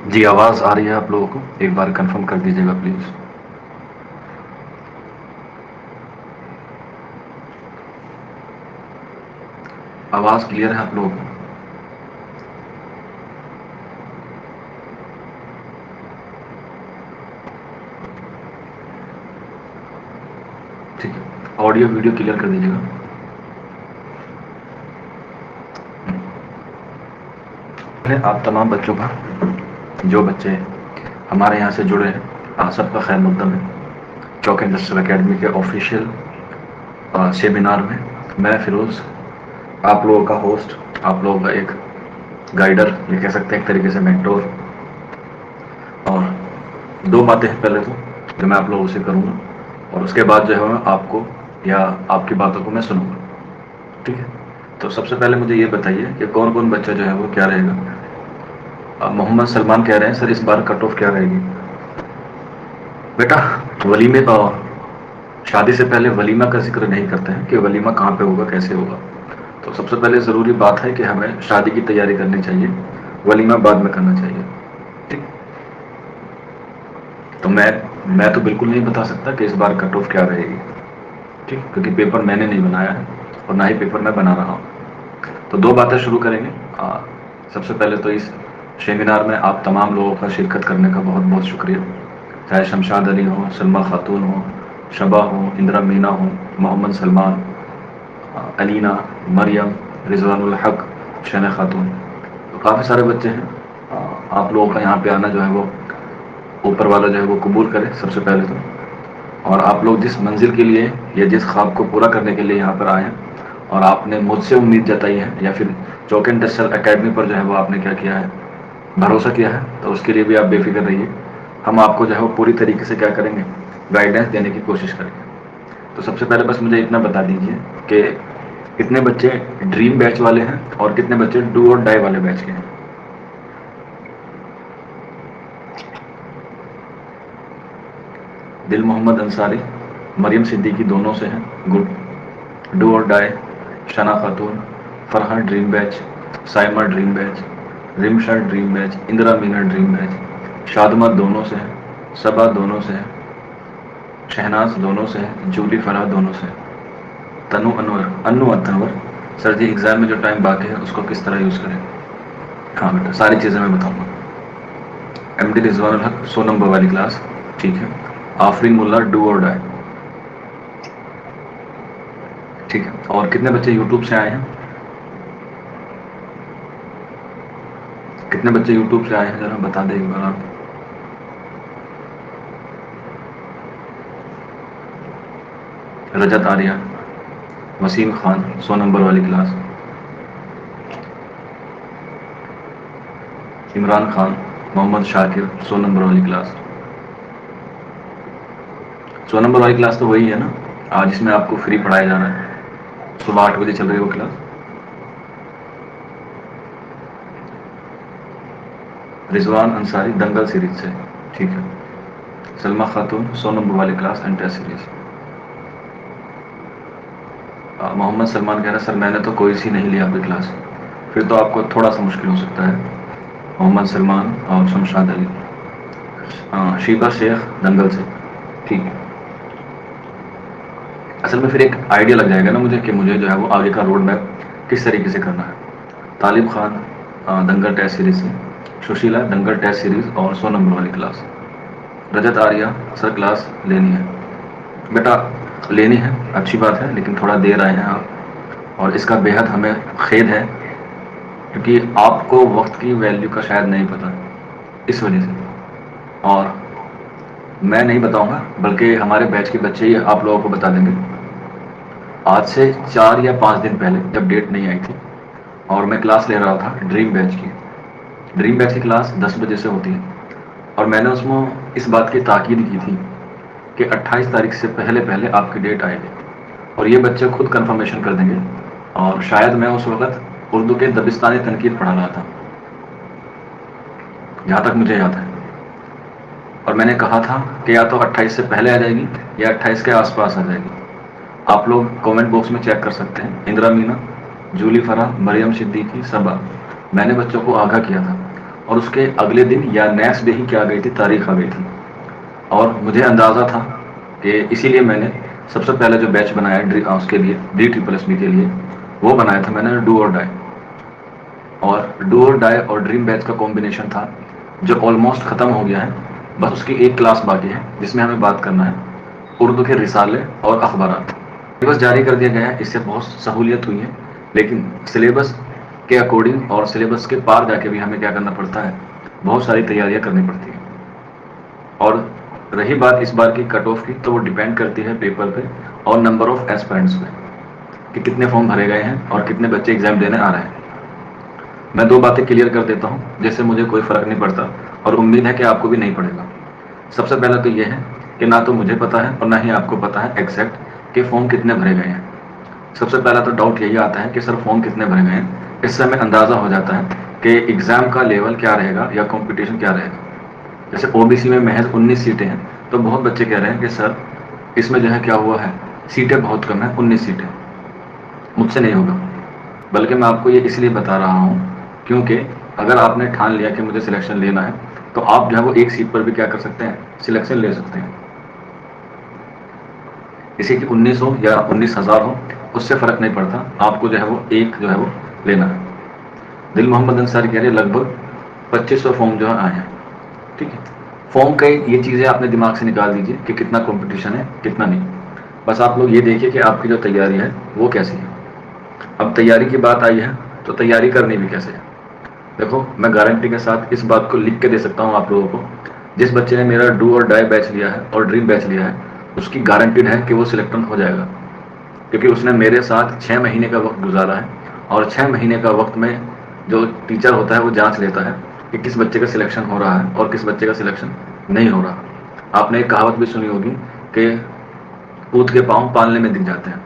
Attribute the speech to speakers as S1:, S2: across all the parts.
S1: जी, आवाज़ आ रही है आप लोगों को? एक बार कंफर्म कर दीजिएगा प्लीज़। आवाज़ क्लियर है आप लोगों को? ठीक है, ऑडियो वीडियो क्लियर कर दीजिएगा। पहले आप तमाम बच्चों का, जो बच्चे हमारे यहाँ से जुड़े हैं, आप सबका खैर मकदम है। चौक इंडस्ट्रियल एकेडमी के ऑफिशियल सेमिनार में मैं फिरोज़, आप लोगों का होस्ट, आप लोगों का एक गाइडर, ये कह सकते हैं एक तरीके से मेंटोर। और दो बातें हैं पहले तो जो मैं आप लोगों से करूँगा, और उसके बाद जो है मैं आपको या आपकी बातों को मैं सुनूंगा। ठीक है, तो सबसे पहले मुझे ये बताइए कि कौन कौन बच्चा जो है वो क्या रहेगा। मोहम्मद सलमान कह रहे हैं सर इस बार कट ऑफ क्या रहेगी। बेटा, वलीमे शादी से पहले वलीमा का जिक्र नहीं करते हैं कि वलीमा कहाँ पे होगा, कैसे होगा। तो सबसे पहले ज़रूरी बात है कि हमें शादी की तैयारी करनी चाहिए, वलीमा बाद में करना चाहिए। ठीक, तो मैं तो बिल्कुल नहीं बता सकता कि इस बार कट ऑफ क्या रहेगी। ठीक, क्योंकि पेपर मैंने नहीं बनाया है और ना ही पेपर मैं बना रहा हूँ। तो दो बातें शुरू करेंगे। सबसे पहले तो इस सेमिनार में आप तमाम लोगों का शिरकत करने का बहुत बहुत शुक्रिया। चाहे शमशाद अली हो, सलमा खातून हो, शबा हो, इंदिरा मीना हो, मोहम्मद सलमान, अलीना, मरियम, रिजवानुल हक, शना खातून, तो काफ़ी सारे बच्चे हैं। आप लोगों का यहाँ पे आना जो है वो ऊपर वाला जो है वो कबूल करे सबसे पहले तो। और आप लोग जिस मंजिल के लिए या जिस ख्वाब को पूरा करने के लिए यहाँ पर आए हैं, और आपने मुझसे उम्मीद जताई है या फिर चौक इंडस्ट्रियल एकेडमी पर जो है वो आपने क्या किया है, भरोसा किया है, तो उसके लिए भी आप बेफिक्र रहिए। हम आपको जो है वो पूरी तरीके से क्या करेंगे, गाइडेंस देने की कोशिश करेंगे। तो सबसे पहले बस मुझे इतना बता दीजिए कि कितने बच्चे ड्रीम बैच वाले हैं और कितने बच्चे डू और डाई वाले बैच के हैं। दिल मोहम्मद अंसारी, मरियम सिद्दीकी दोनों से हैं, गुड। डू और die, Shana Khatoon, Farhan dream batch, Saima dream batch, Rimsha dream batch, Indira Meena dream batch, Shadma दोनों से है, सबा दोनों से है, शहनाज दोनों से है, जूली फराह दोनों से है, तनु अनवर, अनु अनवर। सर जी एग्ज़ाम में जो टाइम बाकी है उसको किस तरह यूज़ करें। हाँ बेटा, सारी चीज़ें मैं बताऊँगा। एमडी रिजवानुल हक 100 नंबर वाली क्लास, ठीक है। आफरीन मुल्ला डू और डाई, ठीक है। और कितने बच्चे यूट्यूब से आए हैं, कितने बच्चे यूट्यूब से आए हैं जरा बता दें एक बार आप। रजत आर्या, वसीम खान 100 नंबर वाली क्लास, इमरान खान, मोहम्मद शाकिर 100 नंबर वाली क्लास। 100 नंबर वाली क्लास तो वही है ना आज, जिसमें आपको फ्री पढ़ाया जा रहा है, सुबह 8 बजे चल रही है वो क्लास। रिजवान अंसारी दंगल सीरीज से, ठीक है। सलमा खातून 100 नंबर वाली class enter series. Mohammad Salman कह रहा है सर मैंने तो कोई सी नहीं लिया आपकी क्लास, फिर तो आपको थोड़ा सा मुश्किल हो सकता है। मोहम्मद सलमान और शमशाद अली। शीबा शेख दंगल से, ठीक है। असल में फिर एक आइडिया लग जाएगा ना मुझे कि मुझे जो है वो आगे का रोड मैप किस तरीके से करना है। तालिब खान दंगल टेस्ट सीरीज से, सुशीला दंगल टेस्ट सीरीज और 100 नंबर वाली क्लास। रजत आर्या सर क्लास लेनी है। बेटा लेनी है, अच्छी बात है, लेकिन थोड़ा देर आए हैं आप, और इसका बेहद हमें खेद है, क्योंकि आपको वक्त की वैल्यू का शायद नहीं पता, इस वजह से। और मैं नहीं बताऊंगा, बल्कि हमारे बैच के बच्चे ही आप लोगों को बता देंगे। आज से 4 या 5 दिन पहले जब डेट नहीं आई थी और मैं क्लास ले रहा था ड्रीम बैच की, ड्रीम बैच की क्लास 10 बजे से होती है, और मैंने उसमें इस बात की ताकीद की थी कि 28 तारीख से पहले पहले आपकी डेट आएगी, और ये बच्चे खुद कंफर्मेशन कर देंगे। और शायद मैं उस वक्त उर्दू के दबिस्तानी तनकीद पढ़ा रहा था, जहाँ तक मुझे याद है। और मैंने कहा था कि या तो 28 से पहले आ जाएगी या 28 के आसपास आ जाएगी। आप लोग कमेंट बॉक्स में चेक कर सकते हैं। इंदिरा मीना, जूली फराह, मरियम सिद्दीकी, सबा, मैंने बच्चों को आगाह किया था। और उसके अगले दिन या नेक्स्ट डे ही क्या आ गई थी, तारीख आ गई थी। और मुझे अंदाज़ा था कि इसीलिए मैंने सबसे पहले जो बैच बनाया उसके लिए DSSS के लिए, वो बनाया था मैंने डू और डाई। और डू और डाई और ड्रीम बैच का कॉम्बिनेशन था जो ऑलमोस्ट ख़त्म हो गया है। बस उसकी एक क्लास बाकी है जिसमें हमें बात करना है उर्दू के रिसाले और अखबारात। सिलेबस जारी कर दिया गया है, इससे बहुत सहूलियत हुई है, लेकिन सिलेबस के अकॉर्डिंग और सिलेबस के पार जाके भी हमें क्या करना पड़ता है, बहुत सारी तैयारियां करनी पड़ती हैं। और रही बात इस बार की कट ऑफ की, तो वो डिपेंड करती है पेपर पे और नंबर ऑफ एस्पिरेंट्स पे कि कितने फॉर्म भरे गए हैं और कितने बच्चे एग्जाम देने आ रहे हैं। मैं दो बातें क्लियर कर देता हूँ जिससे मुझे कोई फ़र्क नहीं पड़ता और उम्मीद है कि आपको भी नहीं पड़ेगा। सबसे पहला तो ये है कि ना तो मुझे पता है और ना ही आपको पता है एग्जैक्ट कि फॉर्म कितने भरे गए हैं। सबसे पहला तो डाउट यही आता है कि सर फॉर्म कितने भरे गए हैं। इससे हमें अंदाज़ा हो जाता है कि एग्ज़ाम का लेवल क्या रहेगा या कंपटीशन क्या रहेगा। जैसे OBC में महज 19 सीटें हैं, तो बहुत बच्चे कह रहे हैं कि सर इसमें जो है क्या हुआ है, सीटें बहुत कम है, 19 सीटें। मुझसे नहीं होगा, बल्कि मैं आपको ये इसलिए बता रहा हूँ क्योंकि अगर आपने ठान लिया कि मुझे सिलेक्शन लेना है, तो आप जो है वो एक सीट पर भी क्या कर सकते हैं, सिलेक्शन ले सकते हैं। इसी की 19 हो या 19,000 हो, उससे फ़र्क नहीं पड़ता, आपको जो है वो एक जो है वो लेना है। दिल मोहम्मद अंसारी कह रहे हैं लगभग 2500 फॉर्म जो है आए हैं। ठीक है, फॉर्म का ये चीज़ें आपने दिमाग से निकाल दीजिए कि कितना कंपटीशन है कितना नहीं। बस आप लोग ये देखिए कि आपकी जो तैयारी है वो कैसी है। अब तैयारी की बात आई है तो तैयारी करनी भी कैसे है। देखो, मैं गारंटी के साथ इस बात को लिख के दे सकता हूँ आप लोगों को, जिस बच्चे ने मेरा डू और डाई बैच लिया है और ड्रीम बैच लिया है, उसकी गारंटीड है कि वो सिलेक्शन हो जाएगा, क्योंकि उसने मेरे साथ 6 महीने का वक्त गुजारा है। और 6 महीने का वक्त में जो टीचर होता है वो जांच लेता है कि किस बच्चे का सिलेक्शन हो रहा है और किस बच्चे का सिलेक्शन नहीं हो रहा। आपने एक कहावत भी सुनी होगी कि ऊँट के पाँव पालने में दिख जाते हैं।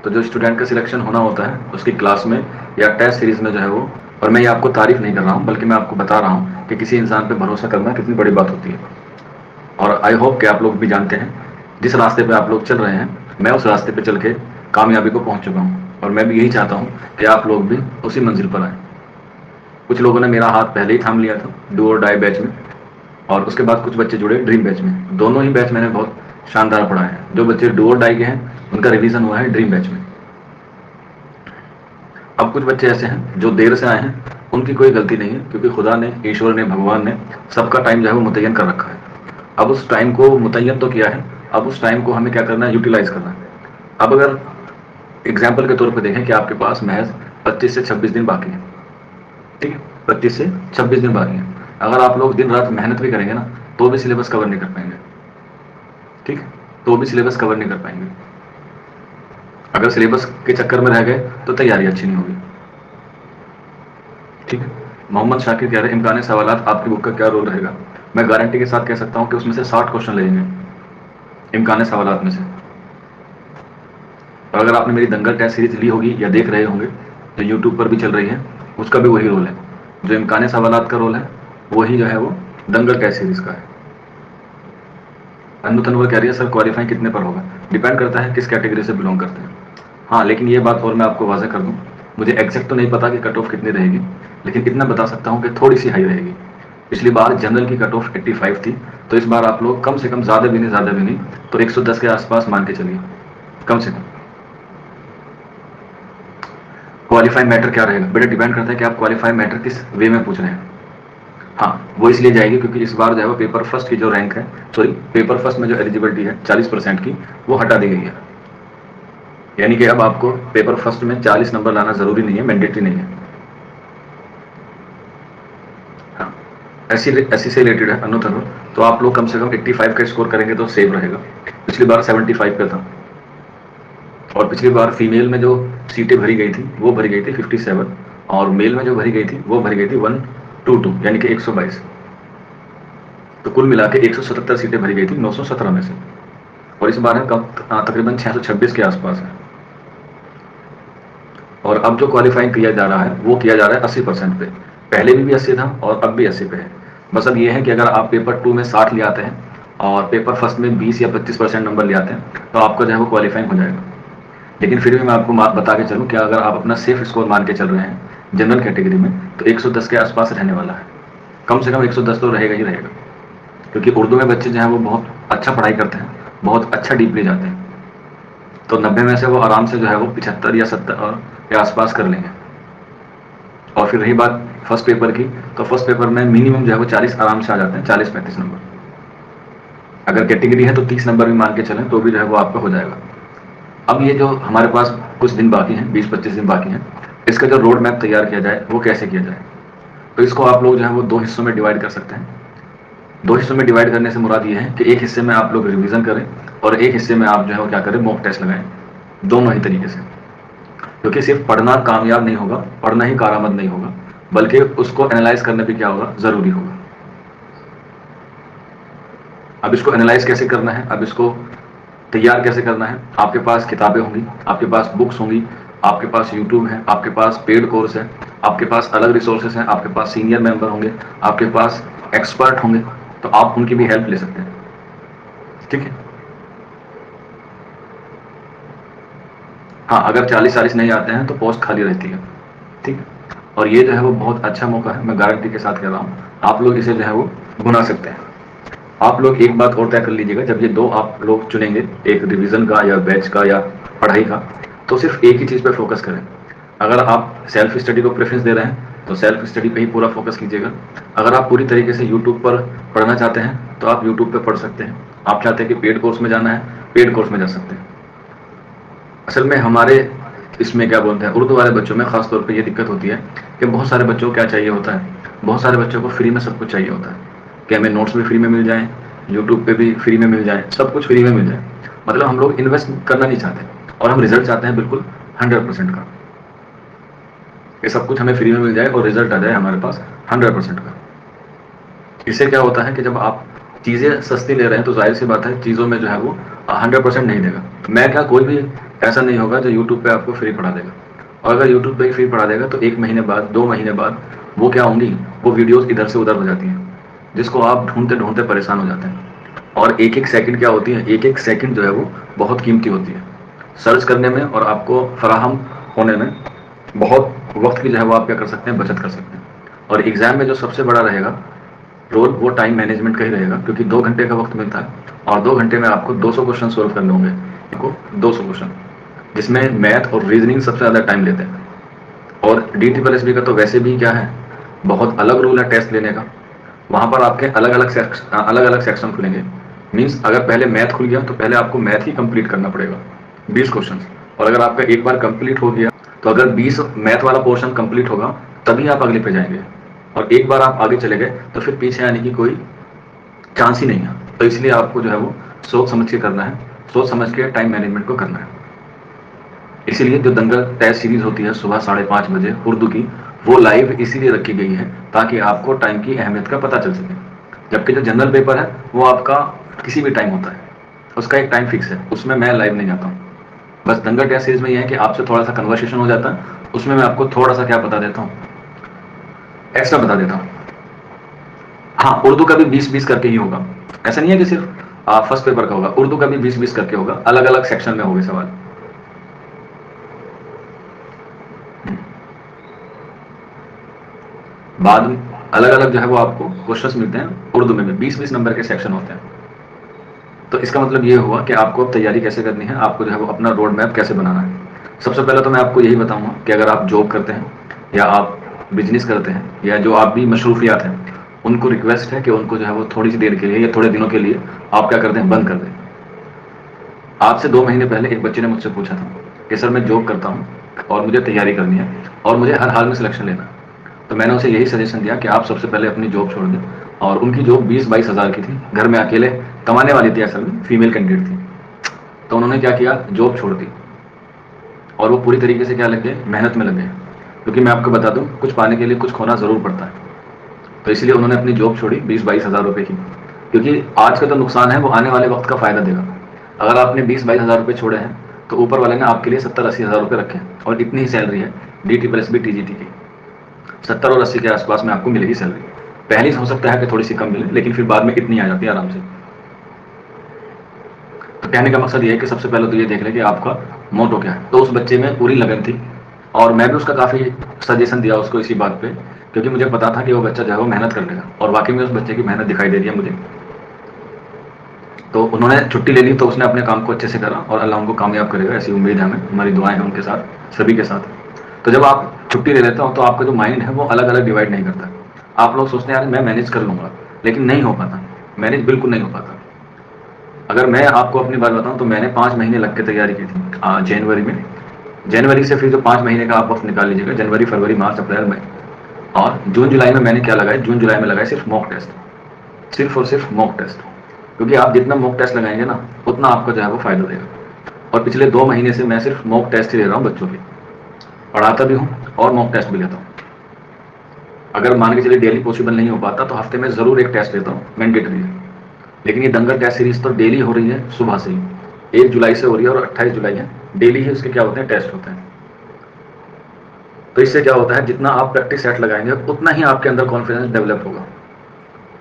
S1: तो जो स्टूडेंट का सिलेक्शन होना होता है उसकी क्लास में या टेस्ट सीरीज में जो है वो, और मैं ये आपको तारीफ नहीं कर रहा हूँ बल्कि मैं आपको बता रहा हूँ कि किसी इंसान पे भरोसा करना कितनी बड़ी बात होती है। और आई होप कि आप लोग भी जानते हैं जिस रास्ते पे आप लोग चल रहे हैं, मैं उस रास्ते पे चल के कामयाबी को पहुँच चुका हूँ और मैं भी यही चाहता हूँ कि आप लोग भी उसी मंजिल पर आए। कुछ लोगों ने मेरा हाथ पहले ही थाम लिया था डू और डाई बैच में, और उसके बाद कुछ बच्चे जुड़े ड्रीम बैच में। दोनों ही बैच मैंने बहुत शानदार पढ़ाए हैं। जो बच्चे डू और डाई के हैं उनका रिवीजन हुआ है ड्रीम बैच में। अब कुछ बच्चे ऐसे हैं जो देर से आए हैं, उनकी कोई गलती नहीं है, क्योंकि खुदा ने, ईश्वर ने, भगवान ने सबका टाइम जो है वो मुतय्यन कर रखा है। अब उस टाइम को मुतय्यन तो किया है, अब उस टाइम को हमें क्या करना है, यूटिलाइज करना है। अब अगर एग्जाम्पल के तौर पर देखें कि आपके पास महज 25 से 26 दिन बाकी है, ठीक है, 25 से 26 दिन बाकी है। अगर आप लोग दिन रात मेहनत भी करेंगे ना, तो भी सिलेबस कवर नहीं कर पाएंगे। ठीक है, तो भी सिलेबस कवर नहीं कर पाएंगे। अगर सिलेबस के चक्कर में रह गए तो तैयारी अच्छी नहीं होगी। ठीक है, मोहम्मद शाकिर कह रहे हैं इम्कान सवालात आपकी बुक का क्या रोल रहेगा। मैं गारंटी के साथ कह सकता हूं कि उसमें से 60 क्वेश्चन लगेंगे इम्कान सवालात में से। और अगर आपने मेरी दंगल टेस्ट सीरीज ली होगी या देख रहे होंगे, जो यूट्यूब पर भी चल रही है, उसका भी वही रोल है। जो इम्कान सवालात का रोल है वही जो है वो दंगल टेस्ट सीरीज का है। अनु तनवर कह रही है सर क्वालिफाई कितने पर होगा। डिपेंड करता है किस कैटेगरी से बिलोंग करते हैं। हाँ, लेकिन ये बात और मैं आपको वाज़ेह कर दूं, मुझे एग्जैक्ट तो नहीं पता कि कट ऑफ कितनी रहेगी, लेकिन इतना बता सकता हूँ कि थोड़ी सी हाई रहेगी। पिछली बार जनरल की कट ऑफ 85 थी, तो इस बार आप लोग कम से कम, ज़्यादा भी नहीं तो 110 के आसपास मान के चलिए, कम से कम। क्वालिफाई मैटर क्या रहेगा बेटा, डिपेंड करता है कि आप क्वालिफाई मैटर किस वे में पूछ रहे हैं। हाँ, वो इसलिए जाएगी क्योंकि इस बार जो है वो पेपर फर्स्ट की जो रैंक है, सॉरी पेपर फर्स्ट में जो एलिजिबिलिटी है 40% की, वो हटा दी गई है। यानी कि अब आपको पेपर फर्स्ट में 40 नंबर लाना जरूरी नहीं है, मैंडेटरी नहीं है। हाँ, ऐसी से रिलेटेड है अनु तनवर, तो आप लोग कम से कम 85 का स्कोर करेंगे तो सेव रहेगा। पिछली बार 75 पे था, और पिछली बार फीमेल में जो सीटें भरी गई थी वो भरी गई थी 57, और मेल में जो भरी गई थी वो भरी गई थी 122, यानी कि 122। तो कुल मिला के 177 सीटें भरी गई थी 917 में से, और इस बार है कम तकरीबन 626 के आसपास है। और अब जो क्वालिफाइंग किया जा रहा है वो किया जा रहा है 80% पे। पहले भी 80 था और अब भी 80 पे है। बस अब ये है कि अगर आप पेपर 2 में 60 ले आते हैं और पेपर फर्स्ट में 20 या 25% नंबर ले आते हैं, तो आपका जो है वो क्वालिफाइंग हो जाएगा। लेकिन फिर भी मैं आपको बता के चलूँ कि अगर आप अपना सेफ स्कोर मान के चल रहे हैं जनरल कैटेगरी में, तो 110 के आसपास रहने वाला है। कम से कम 110 तो रहेगा ही रहेगा, क्योंकि उर्दू में बच्चे जो हैं वो बहुत अच्छा पढ़ाई करते हैं, बहुत अच्छा डीपली जाते हैं। तो 90 में से वो आराम से जो है वो 75 या 70 के आसपास कर लेंगे। और फिर रही बात फर्स्ट पेपर की, तो फर्स्ट पेपर में मिनिमम जो है वो 40 आराम से आ जाते हैं, 40-35 नंबर। अगर कैटेगरी है तो 30 नंबर भी मान के चलें तो भी जो है वो आपका हो जाएगा। अब ये जो हमारे पास कुछ दिन बाकी हैं, 20-25 दिन बाकी हैं, इसका जो रोड मैप तैयार किया जाए वो कैसे किया जाए, तो इसको आप लोग जो है वो 2 हिस्सों में डिवाइड कर सकते हैं। 2 हिस्सों में डिवाइड करने से मुराद ये है कि एक हिस्से में आप लोग रिवीजन करें और एक हिस्से में आप जो है वो क्या करें, मॉक टेस्ट लगाएं, दोनों ही तरीके से। क्योंकि सिर्फ पढ़ना कामयाब नहीं होगा, पढ़ना ही कारआमद नहीं होगा, बल्कि उसको एनालाइज करना भी क्या होगा, जरूरी होगा। अब इसको एनालाइज कैसे करना है, अब इसको तैयार कैसे करना है, आपके पास किताबें होंगी, आपके पास बुक्स होंगी, आपके पास यूट्यूब है, आपके पास पेड कोर्स है, आपके पास अलग रिसोर्सेज हैं, आपके पास सीनियर मेंबर होंगे, आपके पास एक्सपर्ट होंगे, तो आप उनकी भी हेल्प ले सकते हैं। ठीक है। हाँ, अगर 40-40 नहीं आते हैं तो पोस्ट खाली रहती है। ठीक। और ये जो है वो बहुत अच्छा मौका है, मैं गारंटी के साथ कह रहा हूँ, आप लोग इसे जो है वो भुना सकते हैं। आप लोग एक बात और तय कर लीजिएगा, जब ये 2 आप लोग चुनेंगे, एक रिवीजन का या बैच का या पढ़ाई का, तो सिर्फ एक ही चीज़ पे फोकस करें। अगर आप सेल्फ स्टडी को प्रेफरेंस दे रहे हैं तो सेल्फ स्टडी पे ही पूरा फोकस कीजिएगा। अगर आप पूरी तरीके से यूट्यूब पर पढ़ना चाहते हैं तो आप यूट्यूब पे पढ़ सकते हैं। आप चाहते हैं कि पेड कोर्स में जाना है, पेड कोर्स में जा सकते हैं। असल में हमारे इसमें क्या बोलते हैं, उर्दू वाले बच्चों में खास तौर पे ये दिक्कत होती है कि बहुत सारे बच्चों को क्या चाहिए होता है, बहुत सारे बच्चों को फ्री में सब कुछ चाहिए होता है कि हमें नोट्स भी फ्री में मिल जाएं, यूट्यूब पे भी फ्री में मिल जाए, सब कुछ फ्री में मिल जाए। मतलब हम लोग इन्वेस्ट करना नहीं चाहते और हम रिजल्ट चाहते हैं बिल्कुल 100% का, ये सब कुछ हमें फ्री में मिल जाए और रिजल्ट आ जाए हमारे पास 100% का। इससे क्या होता है कि जब आप चीज़ें सस्ती ले रहे हैं तो जाहिर सी बात है चीज़ों में जो है वो 100% नहीं देगा। मैं क्या, कोई भी ऐसा नहीं होगा जो यूट्यूब पे आपको फ्री पढ़ा देगा। और अगर यूट्यूब पे ही फ्री पढ़ा देगा तो 1 महीने बाद, 2 महीने बाद वो क्या होंगी, वो वीडियोस इधर से उधर हो जाती हैं, जिसको आप ढूंढते ढूंढते परेशान हो जाते हैं। और एक एक सेकंड क्या होती है, एक एक सेकंड जो है वो बहुत कीमती होती है सर्च करने में, और आपको फराहम होने में बहुत वक्त की जो है वो आप क्या कर सकते हैं, बचत कर सकते हैं। और एग्जाम में जो सबसे बड़ा रहेगा रोल, वो टाइम मैनेजमेंट का ही रहेगा, क्योंकि 2 घंटे का वक्त मिलता है और 2 घंटे में आपको 200 क्वेश्चन सोल्व करने होंगे, आपको 200 क्वेश्चन, जिसमें मैथ और रीजनिंग सबसे ज़्यादा टाइम लेते हैं। और DSSB का तो वैसे भी क्या है, बहुत अलग रूल है टेस्ट लेने का। वहाँ पर आपके अलग अलग सेक्शन खुलेंगे। मीन्स अगर पहले मैथ खुल गया तो पहले आपको मैथ ही कंप्लीट करना पड़ेगा, 20 क्वेश्चन। और अगर आपका एक बार कंप्लीट हो गया तो अगर 20 मैथ वाला पोर्शन कंप्लीट होगा तभी आप अगले पे जाएंगे, और एक बार आप आगे चले गए तो फिर पीछे आने की कोई चांस ही नहीं है। तो इसलिए आपको जो है वो सोच समझ के करना है, सोच समझ के टाइम मैनेजमेंट को करना है। इसीलिए जो दंगल टेस्ट सीरीज होती है सुबह 5:30 बजे उर्दू की, वो लाइव इसीलिए रखी गई है ताकि आपको टाइम की अहमियत का पता चल सके। जबकि जो जनरल पेपर है वो आपका किसी भी टाइम होता है, उसका एक टाइम फिक्स है, उसमें मैं लाइव नहीं जाता हूँ। बस दंगल टेस्ट सीरीज में यह है कि आपसे थोड़ा सा कन्वर्सेशन हो जाता है, उसमें मैं आपको थोड़ा सा क्या बता देता हूँ, एक्स्ट्रा बता देता हूँ। हाँ, उर्दू का भी 20-20 करके ही होगा, ऐसा नहीं है कि सिर्फ फर्स्ट पेपर का होगा, उर्दू का भी 20-20 करके होगा, अलग अलग सेक्शन में होंगे सवाल। बाद में अलग अलग जो है वो आपको क्वेश्चंस मिलते हैं, उर्दू में भी 20-20 नंबर के सेक्शन होते हैं। तो इसका मतलब ये हुआ कि आपको अब तैयारी कैसे करनी है, आपको जो है वो अपना रोड मैप कैसे बनाना है। सबसे पहले तो मैं आपको यही बताऊंगा कि अगर आप जॉब करते हैं या आप बिजनेस करते हैं या जो आप भी मशरूफियात हैं, उनको रिक्वेस्ट है कि उनको जो है वो थोड़ी सी देर के लिए या थोड़े दिनों के लिए आप क्या कर दें, बंद कर दें। आज से 2 महीने पहले एक बच्चे ने मुझसे पूछा था कि सर मैं जॉब करता हूँ और मुझे तैयारी करनी है और मुझे हर हाल में सिलेक्शन लेना है। तो मैंने उसे यही सजेशन दिया कि आप सबसे पहले अपनी जॉब छोड़ दें। और उनकी जॉब 20-22 हज़ार की थी, घर में अकेले कमाने वाली थी, असल में फीमेल कैंडिडेट थी। तो उन्होंने क्या किया, जॉब छोड़ दी और वो पूरी तरीके से क्या लग गए, मेहनत में लग गए। क्योंकि मैं आपको बता दूं, कुछ पाने के लिए कुछ खोना ज़रूर पड़ता है। तो इसलिए उन्होंने अपनी जॉब छोड़ी 20-22 हज़ार रुपये की, क्योंकि आज का तो नुकसान है वो आने वाले वक्त का फ़ायदा देगा। अगर आपने 20-22 हज़ार रुपये छोड़े हैं तो ऊपर वाले ने आपके लिए 70-80 हज़ार रुपये रखे हैं, और इतनी ही सैलरी है DSSB TGT की, 70 और 80 के आसपास में आपको मिलेगी सैलरी। पहले हो सकता है कि थोड़ी सी कम मिले, लेकिन फिर बाद में इतनी आ जाती है आराम से। तो कहने का मकसद ये है कि सबसे पहले तो ये देख लें कि आपका मोटो क्या है। तो उस बच्चे में पूरी लगन थी और मैं भी उसका काफ़ी सजेशन दिया उसको इसी बात पे क्योंकि मुझे पता था कि वो बच्चा जो है वो मेहनत कर लेगा, और वाकई में उस बच्चे की मेहनत दिखाई दे रही है मुझे। तो उन्होंने छुट्टी ले ली, तो उसने अपने काम को अच्छे से करा और अल्लाह उनको कामयाब करेगा, ऐसी उम्मीद है हमें, हमारी दुआएं हैं उनके साथ, सभी के साथ। तो जब आप छुट्टी ले लेते हो तो आपका जो माइंड है वो अलग अलग डिवाइड नहीं करता। आप लोग सोचते हैं यार मैं मैनेज कर लूंगा, लेकिन नहीं हो पाता, मैनेज बिल्कुल नहीं हो पाता। अगर मैं आपको अपनी बात बताऊं तो मैंने 5 महीने लग के तैयारी की थी जनवरी में। जनवरी से फिर जो 5 महीने का आप वक्त निकाल लीजिएगा, जनवरी, फरवरी, मार्च, अप्रैल में, और जून जुलाई में मैंने क्या लगाया, जून जुलाई में लगाया सिर्फ मॉक टेस्ट, सिर्फ और सिर्फ मॉक टेस्ट। क्योंकि आप जितना मॉक टेस्ट लगाएंगे ना, उतना आपको जो है वो फायदा देगा। और पिछले 2 महीने से मैं सिर्फ मॉक टेस्ट ही ले रहा हूँ बच्चों की, पढ़ाता भी हूँ और मॉक टेस्ट भी लेता हूँ। अगर मान के चलिए डेली पॉसिबल नहीं हो पाता तो हफ्ते में जरूर एक टेस्ट लेता हूँ, मैंडेटरी है। लेकिन ये दंगल टेस्ट सीरीज तो डेली हो रही है, सुबह से ही 1 जुलाई से हो रही है और 28 जुलाई है, डेली ही उसके क्या होते हैं, टेस्ट होते हैं। तो इससे क्या होता है, जितना आप प्रैक्टिस सेट लगाएंगे उतना ही आपके अंदर कॉन्फिडेंस डेवलप होगा।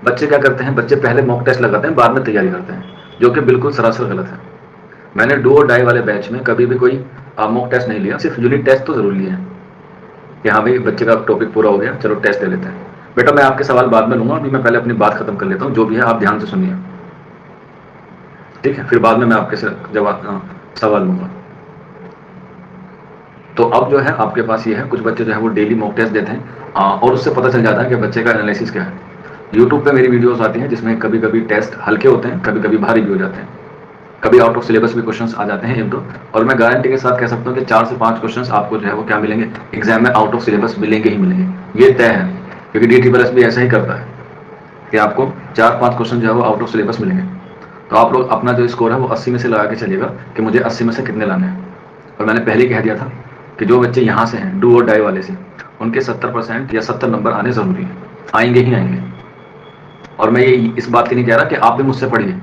S1: बच्चे क्या करते हैं, बच्चे पहले मॉक टेस्ट लगाते हैं, बाद में तैयारी करते हैं, जो कि बिल्कुल सरासर गलत है। मैंने डू और डाई वाले बैच में कभी भी कोई मॉक टेस्ट नहीं लिया, सिर्फ यूनिट टेस्ट तो जरूर लिए हैं कि हाँ भाई बच्चे का टॉपिक पूरा हो गया, चलो टेस्ट ले लेते हैं। बेटा मैं आपके सवाल बाद में लूंगा, अभी मैं पहले अपनी बात खत्म कर लेता हूँ, जो भी है आप ध्यान से सुनिए, ठीक है, फिर बाद में मैं आपके जवाब सवाल लूंगा। तो अब जो है आपके पास ये है, कुछ बच्चे जो है वो डेली मॉक टेस्ट देते हैं और उससे पता चल जाता है कि बच्चे का एनालिसिस क्या है। यूट्यूब पे मेरी वीडियोस आती हैं जिसमें कभी कभी टेस्ट हल्के होते हैं, कभी कभी भारी भी हो जाते हैं, कभी आउट ऑफ सिलेबस भी क्वेश्चंस आ जाते हैं 1-2, और मैं गारंटी के साथ कह सकता हूँ कि 4 से 5 क्वेश्चंस आपको जो है वो क्या मिलेंगे, एग्जाम में आउट ऑफ सिलेबस मिलेंगे ही मिलेंगे, ये तय है। क्योंकि DSSS भी ऐसा ही करता है कि आपको 4-5 क्वेश्चन जो है वो आउट ऑफ सिलेबस मिलेंगे। तो आप लोग अपना जो स्कोर है वो 80 में से लगा के चलिएगा कि मुझे 80 में से कितने लाने हैं। और मैंने पहले कह दिया था कि जो बच्चे यहाँ से हैं, डू और डाई वाले से, उनके 70% या 70 नंबर आने जरूरी है, आएंगे ही आएंगे। और मैं ये इस बात की नहीं कह रहा कि आप भी मुझसे पढ़िए,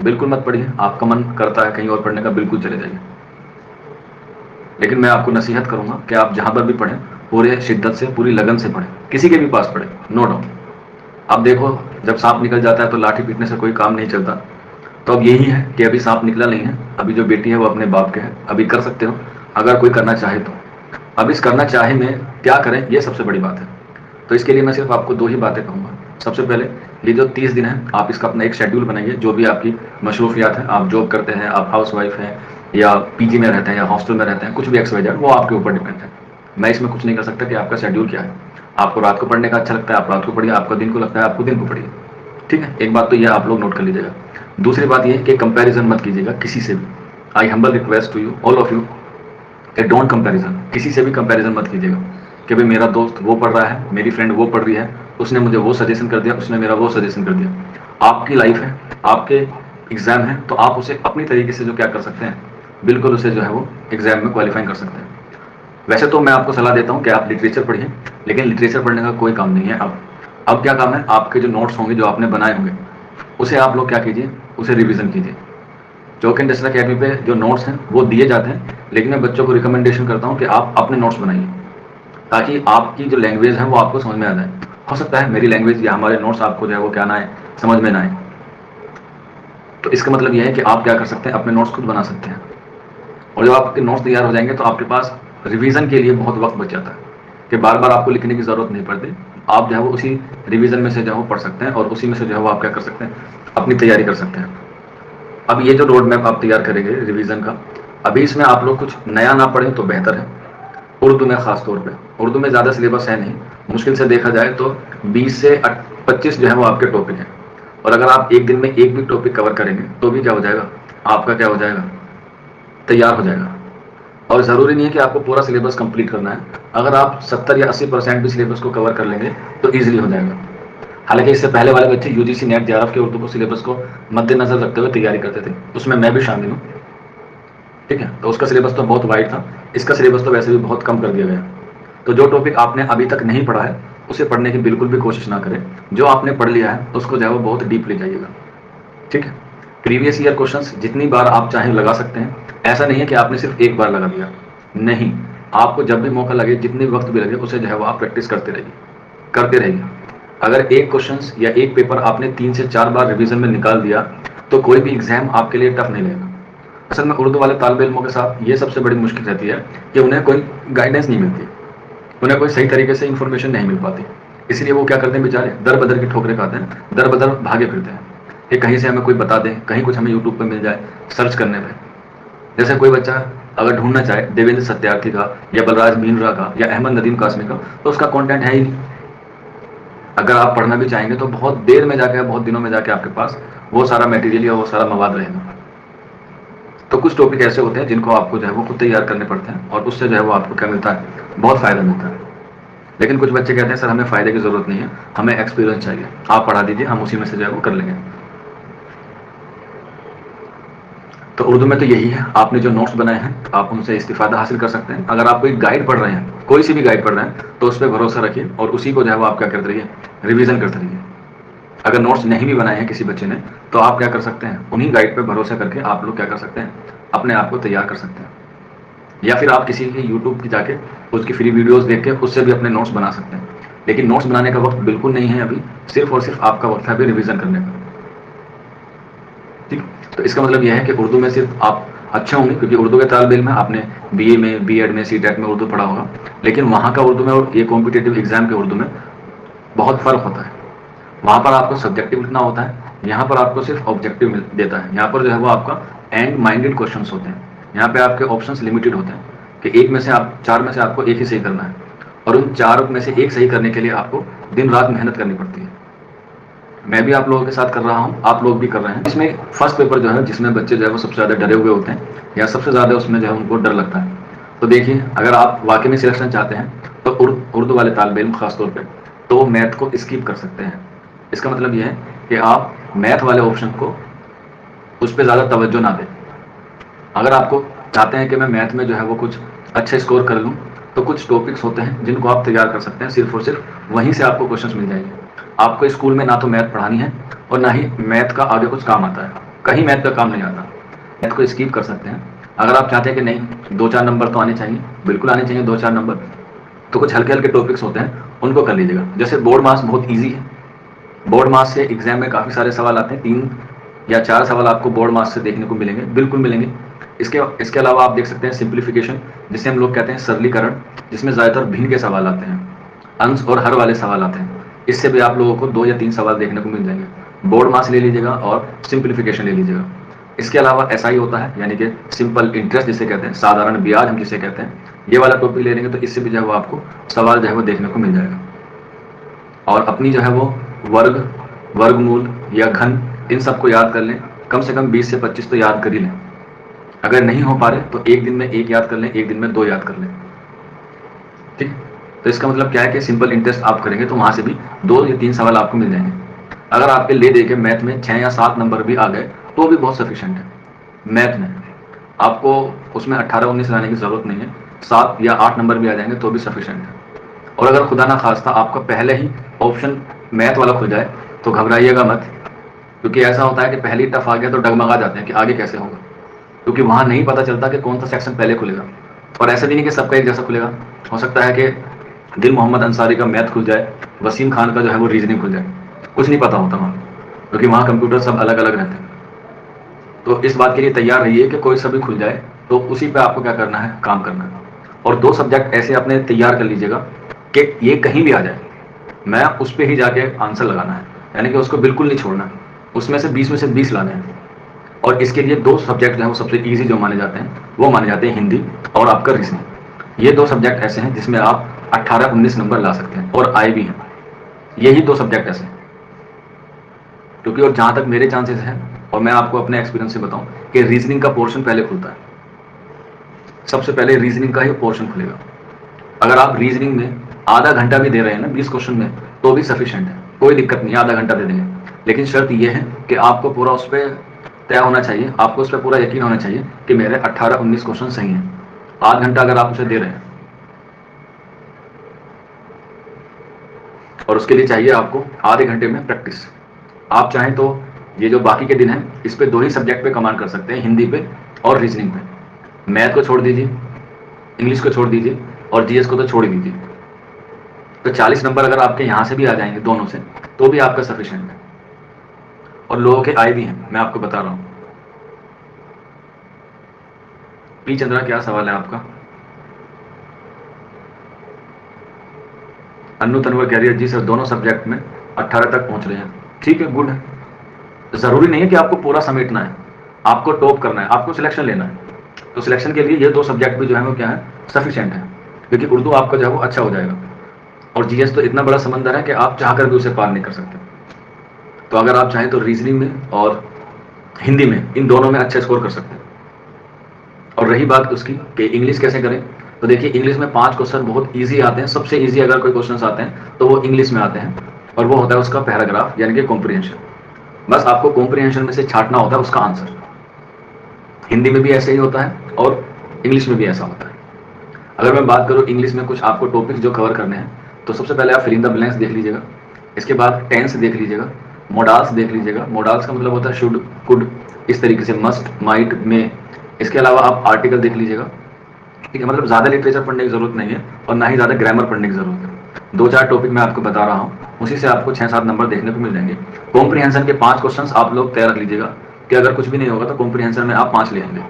S1: बिल्कुल मत पढ़िए, आपका मन करता है कहीं और पढ़ने का, बिल्कुल चले जाइए, लेकिन मैं आपको नसीहत करूंगा कि आप जहां पर भी पढ़ें पूरे शिद्दत से, पूरी लगन से पढ़ें, किसी के भी पास पढ़ें, नो डाउट। अब देखो जब सांप निकल जाता है तो लाठी पीटने से कोई काम नहीं चलता। तो अब यही है कि अभी सांप निकला नहीं है, अभी जो बेटी है वो अपने बाप के है, अभी कर सकते हो अगर कोई करना चाहे तो। अब इस करना चाहे में क्या करें, ये सबसे बड़ी बात है। तो इसके लिए मैं सिर्फ आपको 2 ही बातें कहूंगा। सबसे पहले ये जो 30 दिन है, आप इसका अपना एक शेड्यूल बनाइए, जो भी आपकी मशरूफियात है, आप जॉब करते हैं, आप हाउस वाइफ हैं, या पीजी में रहते हैं, या हॉस्टल में रहते हैं, कुछ भी XYZ, वो आपके ऊपर डिपेंड है। मैं इसमें कुछ नहीं कर सकता कि आपका शेड्यूल क्या है। आपको रात को पढ़ने का अच्छा लगता है, आप रात को पढ़िए, आपका दिन को लगता है, आपको दिन को पढ़िए, ठीक है। एक बात तो ये आप लोग नोट कर लीजिएगा। दूसरी बात ये कि कंपैरिजन मत कीजिएगा किसी से भी। I humble request to you, all of you, a don't comparison, किसी से भी कंपैरिजन मत कीजिएगा कि भाई मेरा दोस्त वो पढ़ रहा है, मेरी फ्रेंड वो पढ़ रही है, उसने मुझे वो सजेशन कर दिया, उसने मेरा वो सजेशन कर दिया। आपकी लाइफ है, आपके एग्जाम है, तो आप उसे अपनी तरीके से जो क्या कर सकते हैं, बिल्कुल उसे जो है वो एग्जाम में क्वालिफाई कर सकते हैं। वैसे तो मैं आपको सलाह देता हूँ कि आप लिटरेचर पढ़िए, लेकिन लिटरेचर पढ़ने का कोई काम नहीं है। अब क्या काम है, आपके जो नोट्स होंगे, जो आपने बनाए होंगे, उसे आप लोग क्या कीजिए, उसे रिवीजन कीजिए। चौक इंडस्ट्रियल अकेडमी पे जो नोट्स हैं वो दिए जाते हैं, लेकिन मैं बच्चों को रिकमेंडेशन करता हूँ कि आप अपने नोट्स बनाइए, ताकि आपकी जो लैंग्वेज है वो आपको समझ में आ जाए। हो सकता है मेरी लैंग्वेज या हमारे नोट्स आपको जो है वो क्या ना आए, समझ में ना आए, तो इसका मतलब यह है कि आप क्या कर सकते हैं, अपने नोट्स खुद बना सकते हैं। और जब आपके नोट्स तैयार हो जाएंगे तो आपके पास रिवीजन के लिए बहुत वक्त बच जाता है कि बार बार आपको लिखने की जरूरत नहीं पड़ती। आप जो है वो उसी रिवीजन में से जो है वो पढ़ सकते हैं और उसी में से जो है वो आप क्या कर सकते हैं, अपनी तैयारी कर सकते हैं। अब ये जो रोड मैप आप तैयार करेंगे रिवीजन का, अभी इसमें आप लोग कुछ नया ना पढ़ें तो बेहतर है। उर्दू में खास तौर पे, उर्दू में ज़्यादा सिलेबस है नहीं, मुश्किल से देखा जाए तो 20 से 25 जो है वो आपके टॉपिक हैं। और अगर आप एक दिन में एक भी टॉपिक कवर करेंगे तो भी क्या हो जाएगा, आपका क्या हो जाएगा, तैयार हो जाएगा। और ज़रूरी नहीं है कि आपको पूरा सिलेबस कंप्लीट करना है, अगर आप 70 या 80% भी सिलेबस को कवर कर लेंगे तो ईजिली हो जाएगा। हालांकि इससे पहले वाले बच्चे UGC नेट JRF के उर्दू को सिलेबस को मद्देनजर रखते हुए तैयारी करते थे, उसमें मैं भी शामिल हूँ, ठीक है। तो उसका सिलेबस तो बहुत वाइड था, इसका सिलेबस तो वैसे भी बहुत कम कर दिया गया। तो जो टॉपिक आपने अभी तक नहीं पढ़ा है उसे पढ़ने की बिल्कुल भी कोशिश ना करें, जो आपने पढ़ लिया है उसको जो है वो बहुत डीप ले जाइएगा, ठीक है। प्रीवियस ईयर क्वेश्चंस जितनी बार आप चाहें लगा सकते हैं, ऐसा नहीं है कि आपने सिर्फ एक बार लगा दिया, नहीं, आपको जब भी मौका लगे, जितने वक्त भी लगे, उसे जो है वो आप प्रैक्टिस करते रहिए। अगर एक क्वेश्चन या एक पेपर आपने 3 से 4 बार रिवीजन में निकाल दिया तो कोई भी एग्जाम आपके लिए टफ नहीं लगेगा। असल में उर्दू वाले तालिब इल्मों के साथ ये सबसे बड़ी मुश्किल रहती है कि उन्हें कोई गाइडेंस नहीं मिलती। उन्हें कोई सही तरीके से इंफॉर्मेशन नहीं मिल पाती, इसलिए वो क्या करते हैं बेचारे, दर बदर की ठोकरें खाते हैं, दर बदर भागे फिरते हैं कि कहीं से हमें कोई बता दे, कहीं कुछ हमें यूट्यूब पे मिल जाए सर्च करने पे। जैसे कोई बच्चा अगर ढूंढना चाहे देवेंद्र सत्यार्थी का या बलराज मीनरा का या अहमद नदीम कासमी का, तो उसका कंटेंट है ही नहीं। अगर आप पढ़ना भी चाहेंगे तो बहुत देर में जाके, बहुत दिनों में जाके आपके पास वो सारा मटेरियल या वो सारा मवाद रहेगा। तो कुछ टॉपिक ऐसे होते हैं जिनको आपको जो है वो खुद तैयार करने पड़ते हैं, और उससे जो है वो आपको क्या मिलता है, बहुत फायदा मिलता है। लेकिन कुछ बच्चे कहते हैं सर हमें फायदे की जरूरत नहीं है, हमें एक्सपीरियंस चाहिए, आप पढ़ा दीजिए, हम उसी में से जो है वो कर लेंगे। तो उर्दू में तो यही है, आपने जो नोट्स बनाए हैं आप उनसे इस्तिफादा हासिल कर सकते हैं। अगर आप कोई गाइड पढ़ रहे हैं, कोई सी भी गाइड पढ़ रहे हैं, तो उस पर भरोसा रखिए और उसी को जो है वो आप क्या करते रहिए, रिवीजन करते रहिए। अगर नोट्स नहीं भी बनाए हैं किसी बच्चे ने, तो आप क्या कर सकते हैं, उन्हीं गाइड पे भरोसा करके आप लोग क्या कर सकते हैं, अपने आप को तैयार कर सकते हैं। या फिर आप किसी की यूट्यूब की जाके उसकी फ्री वीडियोस देख के उससे भी अपने नोट्स बना सकते हैं। लेकिन नोट्स बनाने का वक्त बिल्कुल नहीं है अभी, सिर्फ और सिर्फ आपका वक्त है अभी रिवीजन करने का। ठीक, तो इसका मतलब यह है कि उर्दू में सिर्फ आप अच्छे होंगे, क्योंकि उर्दू के ताल्बे इल्म में आपने बीए में, बीएड में, सीटेट में उर्दू पढ़ा होगा, लेकिन वहाँ का उर्दू में और ये कॉम्पिटेटिव एग्जाम के उर्दू में बहुत फर्क होता है। वहाँ पर आपको सब्जेक्टिव लिखना होता है, यहाँ पर आपको सिर्फ ऑब्जेक्टिव देता है। यहाँ पर जो है वो आपका एंड माइंडेड क्वेश्चन होते हैं, यहाँ पे आपके ऑप्शंस लिमिटेड होते हैं कि एक में से आप, चार में से आपको एक ही सही करना है, और उन चार में से एक सही करने के लिए आपको दिन रात मेहनत करनी पड़ती है। मैं भी आप लोगों के साथ कर रहा हूँ, आप लोग भी कर रहे हैं। इसमें फर्स्ट पेपर जो है जिसमें बच्चे जो है वो सबसे ज़्यादा डरे हुए होते हैं, या सबसे ज़्यादा उसमें जो है उनको डर लगता है। तो देखिए, अगर आप वाकई में सिलेक्शन चाहते हैं तो उर्दू वाले तालिब इल्म खासतौर पर तो मैथ को स्किप कर सकते हैं। इसका मतलब यह है कि आप मैथ वाले ऑप्शन को, उस पर ज़्यादा तवज्जो ना दें। अगर आपको चाहते हैं कि मैं मैथ में जो है वो कुछ अच्छे स्कोर कर लूँ, तो कुछ टॉपिक्स होते हैं जिनको आप तैयार कर सकते हैं, सिर्फ और सिर्फ वहीं से आपको क्वेश्चंस मिल जाएंगे। आपको स्कूल में ना तो मैथ पढ़ानी है और ना ही मैथ का आगे कुछ काम आता है, कहीं मैथ का काम नहीं आता। मैथ को स्किप कर सकते हैं। अगर आप चाहते हैं कि नहीं 2-4 नंबर तो आने चाहिए, बिल्कुल आने चाहिए 2-4 नंबर, तो कुछ हल्के हल्के टॉपिक्स होते हैं उनको कर लीजिएगा। जैसे बोर्ड मास बहुत ईजी है, बोर्ड मास से एग्जाम में काफ़ी सारे सवाल आते हैं, 3 या 4 सवाल आपको बोर्ड मास से देखने को मिलेंगे, बिल्कुल मिलेंगे। इसके अलावा आप देख सकते हैं सिंप्लीफिकेशन, जिसे हम लोग कहते हैं सरलीकरण, जिसमें ज़्यादातर भिन्न के सवाल आते हैं, अंश और हर वाले सवाल आते हैं। इससे भी आप लोगों को 2 या 3 सवाल देखने को मिल जाएंगे। बोर्ड मास ले लीजिएगा और सिंप्लीफिकेशन ले लीजिएगा। इसके अलावा एसआई होता है, यानी कि सिंपल इंटरेस्ट जिसे कहते हैं, साधारण ब्याज हम जिसे कहते हैं, ये वाला टॉपिक ले लेंगे तो इससे भी जो है वो आपको सवाल जो है वो देखने को मिल जाएगा। और अपनी जो है वो वर्ग, वर्गमूल या घन, इन सबको याद कर लें, कम से कम 20 से 25 तो याद कर ही लें। अगर नहीं हो पा रहे तो एक दिन में 1 याद कर लें, एक दिन में 2 याद कर लें। ठीक, तो इसका मतलब क्या है कि सिंपल इंटरेस्ट आप करेंगे तो वहां से भी 2 या 3 सवाल आपको मिल जाएंगे। अगर आपके ले दे के मैथ में 6 या 7 नंबर भी आ गए तो भी बहुत सफिशिएंट है। मैथ में आपको उसमें 18-19 लाने की जरूरत नहीं है, 7 या 8 नंबर भी आ जाएंगे तो भी सफिशिएंट है। और अगर खुदा ना खास्ता आपका पहले ही ऑप्शन मैथ वाला खुल जाए तो घबराइएगा मत, क्योंकि ऐसा होता है कि पहले ही टफ आ गया तो डगमगा जाते हैं कि आगे कैसे होगा, क्योंकि वहां नहीं पता चलता कि कौन सा सेक्शन पहले खुलेगा। और ऐसा भी नहीं कि सबका एक जैसा खुलेगा, हो सकता है कि दिल मोहम्मद अंसारी का मैथ खुल जाए, वसीम खान का जो है वो रीजनिंग खुल जाए, कुछ नहीं पता होता वहाँ, क्योंकि वहाँ कंप्यूटर सब अलग अलग रहते हैं। तो इस बात के लिए तैयार रहिए कि कोई सा भी खुल जाए तो उसी पे आपको क्या करना है, काम करना है। और 2 सब्जेक्ट ऐसे अपने तैयार कर लीजिएगा कि ये कहीं भी आ जाए, मैं उस पर ही जाके आंसर लगाना है, यानी कि उसको बिल्कुल नहीं छोड़ना है, उसमें से 20 में से 20 लाने हैं। और इसके लिए 2 सब्जेक्ट जो है वो सबसे इजी जो माने जाते हैं, वो माने जाते हैं हिंदी और आपका रीजनिंग। ये 2 सब्जेक्ट ऐसे हैं जिसमें आप 18-19 नंबर ला सकते हैं और आए भी हैं। यही 2 सब्जेक्ट ऐसे हैं, क्योंकि और जहां तक मेरे चांसेस हैं और मैं आपको अपने एक्सपीरियंस से बताऊं कि रीजनिंग का पोर्शन पहले खुलता है, सबसे पहले रीजनिंग का ही पोर्शन खुलेगा। अगर आप रीजनिंग में आधा घंटा भी दे रहे हैं ना 20 क्वेश्चन में, तो भी सफिशिएंट है, कोई दिक्कत नहीं, आधा घंटा दे देंगे। लेकिन शर्त यह है कि आपको पूरा उस पर तय होना चाहिए, आपको उस पर पूरा यकीन होना चाहिए कि मेरे 18-19 क्वेश्चन सही हैं। आधा घंटा अगर आप उसे दे रहे हैं, और उसके लिए चाहिए आपको आधे घंटे में प्रैक्टिस। आप चाहें तो ये जो बाकी के दिन हैं इस पे 2 ही सब्जेक्ट पे कमांड कर सकते हैं, हिंदी पे और रीजनिंग पे। मैथ को छोड़ दीजिए, इंग्लिश को छोड़ दीजिए और जीएस को तो छोड़ ही दीजिए। तो 40 नंबर अगर आपके यहाँ से भी आ जाएंगे दोनों से, तो भी आपका सफिशिएंट है। और लोगों के आए भी हैं, मैं आपको बता रहा हूँ। पी चंद्रा, क्या सवाल है आपका? अन्नू तनवर कह रही है जी सर दोनों सब्जेक्ट में 18 तक पहुंच रहे हैं। ठीक है, गुड है। जरूरी नहीं है कि आपको पूरा समेटना है, आपको टॉप करना है, आपको सिलेक्शन लेना है। तो सिलेक्शन के लिए ये 2 सब्जेक्ट भी जो है वो क्या है, सफिशिएंट है, क्योंकि उर्दू आपका जो है वो अच्छा हो जाएगा। और जीएस तो इतना बड़ा समंदर है कि आप चाहकर भी उसे पार नहीं कर सकते। तो अगर आप चाहें तो रीजनिंग में और हिंदी में, इन दोनों में अच्छा स्कोर कर सकते हैं। और रही बात उसकी कि इंग्लिश कैसे करें, तो देखिए इंग्लिश में 5 क्वेश्चन बहुत इजी आते हैं। सबसे इजी अगर कोई क्वेश्चन आते हैं तो वो इंग्लिश में आते हैं, और वो होता है उसका पैराग्राफ यानी कि कॉम्प्रिहेंशन। बस आपको कॉम्प्रिहेंशन में से छांटना होता है उसका आंसर। हिंदी में भी ऐसे ही होता है और इंग्लिश में भी ऐसा होता है। अगर मैं बात करूँ इंग्लिश में कुछ आपको टॉपिक्स जो कवर करने हैं, तो सबसे पहले आप फिल इन द ब्लैंक्स देख लीजिएगा। इसके बाद टेंस देख लीजिएगा, मोडाल्स देख लीजिएगा। मोडाल्स का मतलब होता है शुड, कुड, इस तरीके से, मस्ट, माइट, मे। इसके अलावा आप आर्टिकल देख लीजिएगा। ठीक है, मतलब ज़्यादा लिटरेचर पढ़ने की जरूरत नहीं है और ना ही ज़्यादा ग्रामर पढ़ने की जरूरत है। 2-4 टॉपिक मैं आपको बता रहा हूँ, उसी से आपको 6-7 नंबर देखने को मिल जाएंगे। कॉम्प्रिहेंशन के 5 क्वेश्चन आप लोग तैयार रख लीजिएगा कि अगर कुछ भी नहीं होगा तो कॉम्प्रिहेंशन में आप 5 ले आएंगे,